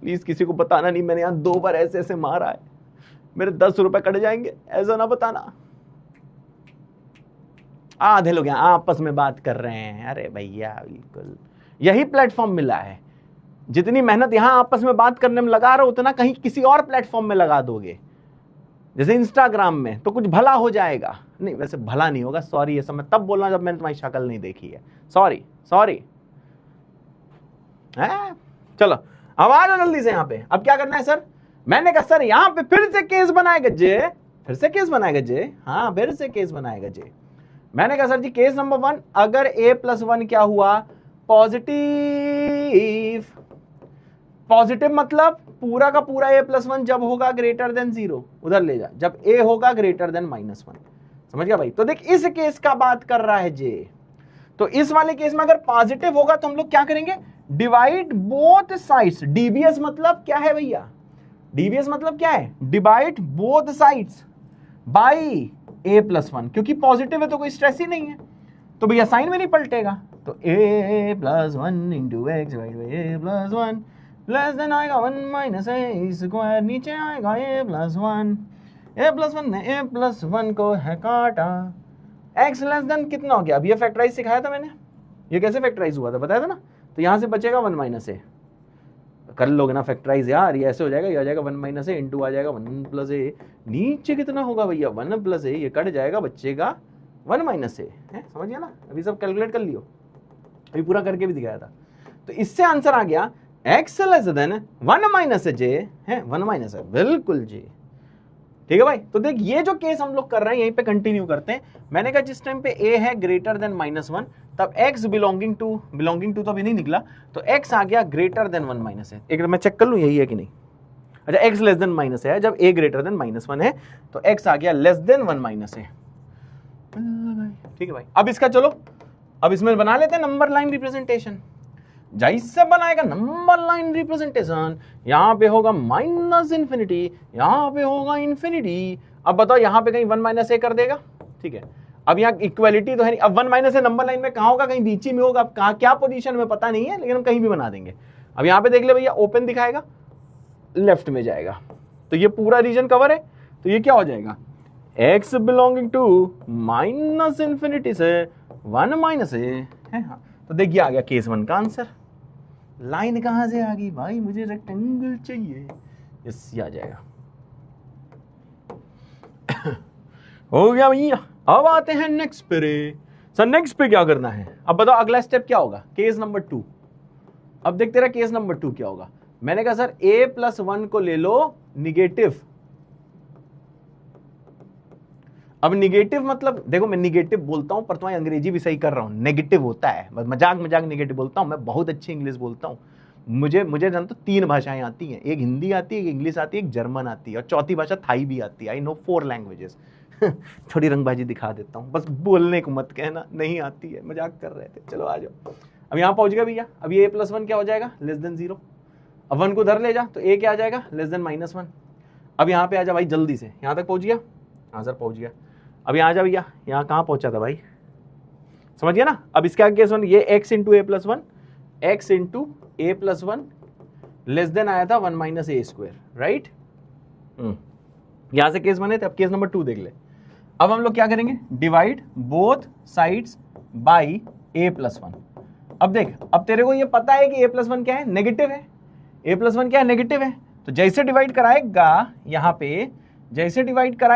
प्लीज किसी को बताना नहीं, मैंने यहां 2 बार ऐसे ऐसे मारा है, मेरे 10 रुपए कट जाएंगे, ऐसा ना बताना। आधे लोग यहां आपस में बात कर रहे हैं। अरे भैया बिल्कुल यही प्लेटफॉर्म मिला है। जितनी मेहनत यहां आपस में बात करने में लगा रहे हो उतना कहीं किसी और प्लेटफॉर्म में लगा दोगे, जैसे इंस्टाग्राम में, तो कुछ भला हो जाएगा। नहीं वैसे भला नहीं होगा, सॉरी, ये सब मैं तब बोलना जब मैंने तुम्हारी शक्ल नहीं देखी है। Sorry sorry. चलो अब आ जाओ जल्दी से यहाँ पे। अब क्या करना है सर? मैंने कहा सर यहाँ पे फिर से केस बनाएगा जे, फिर से केस बनाएगा जे। हाँ फिर से केस बनाएगा जे। मैंने कहा सर जी केस नंबर 1, अगर a+1 क्या हुआ? पॉजिटिव। पॉजिटिव मतलब पूरा का पूरा a+1 जब होगा ग्रेटर देन 0, उधर ले जा, जब a होगा ग्रेटर देन -1। समझ गया भाई? तो देख इस केस का बात कर रहा है जे। तो इस वाले केस में अगर पॉजिटिव होगा तो हम लोग क्या करेंगे? Divide both sides. डीबीएस मतलब क्या है भैया? डीबीएस मतलब क्या है? Divide both sides by a+1। क्योंकि पॉजिटिव है तो कोई स्ट्रेस ही नहीं है, तो भैया साइन में नहीं पलटेगा। तो a+1 into x a+1 less than आएगा 1 - a², नीचे आएगा a+1 ने a+1 को है काटा। x लेस देन कितना हो गया? अब ये फैक्टराइज सिखाया था मैंने, ये कैसे फैक्टराइज हुआ था बताया था ना। तो यहां से बचेगा 1 - a। कर लोगे ना फैक्टराइज यार, ये ऐसे हो जाएगा, ये आ जाएगा 1 - a इंटू आ जाएगा 1 + a। नीचे कितना होगा भैया? 1 + a, ये कट जाएगा, बचेगा 1 - a है। समझ गया ना? अभी सब कैलकुलेट कर लियो, अभी पूरा करके भी दिखाया था। तो इससे आंसर आ गया x लेस देन 1 - j है, 1 - a, बिल्कुल जी। ठीक है भाई? तो देख ये जो केस हम लोग कर रहे हैं यहीं पे कंटिन्यू करते हैं। मैंने कहा जिस टाइम पे a है ग्रेटर देन -1 तब x बिलोंगिंग टू तो अभी नहीं निकला, तो x आ गया ग्रेटर देन 1 - a। एक मैं चेक कर लूं यही है कि नहीं। अच्छा x लेस देन -a है, जब a ग्रेटर देन -1 है तो x आ गया लेस देन 1 - a। ठीक है भाई? अब इसका चलो अब इसमें बना लेते हैं नंबर लाइन रिप्रेजेंटेशन। जैसे बनाएगा नंबर लाइन रिप्रेजेंटेशन, यहां पे होगा माइनस इंफिनिटी, यहां पे होगा इंफिनिटी। अब बताओ यहां पे कहीं 1 माइनस ए कर देगा, ठीक है। अब यहाँ इक्वालिटी तो है नहीं, अब 1 माइनस ए नंबर लाइन में कहां होगा, कहीं बीच ही में होगा। अब कहां क्या पोजीशन में पता नहीं है, लेकिन हम कहीं भी बना देंगे। अब यहां पे देख ले भैया, ओपन दिखाएगा, लेफ्ट में जाएगा, तो ये पूरा रीजन कवर है। तो ये क्या हो जाएगा, x belonging to minus infinity से 1 माइनस ए है। हाँ, तो देखिए आ गया केस 1 का आंसर। लाइन कहां से आ गई भाई, मुझे रेक्टेंगल चाहिए, यस आ जाएगा। हो गया भैया। अब आते हैं नेक्स्ट पे। सर नेक्स्ट पे क्या करना है, अब बताओ अगला स्टेप क्या होगा, केस नंबर 2। अब देखते रहे केस नंबर 2 क्या होगा। मैंने कहा सर a+1 को ले लो निगेटिव। अब निगेटिव मतलब देखो, मैं निगेटिव बोलता हूं पर तुम्हारी अंग्रेजी भी सही कर रहा हूं, नेगेटिव होता है, बस मजाक मजाक निगेटिव बोलता हूं। मैं बहुत अच्छी इंग्लिश बोलता हूं। मुझे जानते हो 3 भाषाएं आती हैं, एक हिंदी आती है, एक इंग्लिश आती है, एक जर्मन आती है, और चौथी भाषा थाई भी आती है। I know 4 languages. थोड़ी रंगबाजी दिखा देता हूं, बस बोलने को मत कहना नहीं आती है, मजाक कर रहे थे। चलो आ जाओ। अब यहां पहुंच गया भैया। अब ये a+1 क्या हो जाएगा, लेस देन 0। अब 1 को उधर ले जा, तो a क्या आ जाएगा, लेस देन -1। अब यहाँ पे आ जा भाई जल्दी से, यहाँ तक पहुंच गया, हाँ सर पहुंच गया। अब यहाँ आ जा भैया, यहाँ कहाँ पहुंचा था भाई, समझ गया ना। अब इसका केस 1, ये x into a+1, x into a+1 less than आया था 1 माइनस ए स्क्वायर, राइट। यहां से केस 1 है, अब केस नंबर 2 देख ले। अब हम लोग क्या करेंगे, divide both sides by a+1। अब देख, अब तेरे को ये पता है कि a+1 क्या है, नेगेटिव है। a+1 क्या है, नेगेटिव है। तो जैसे डिवाइड कराएगा, यहां पे जैसे डिवाइड कराएगा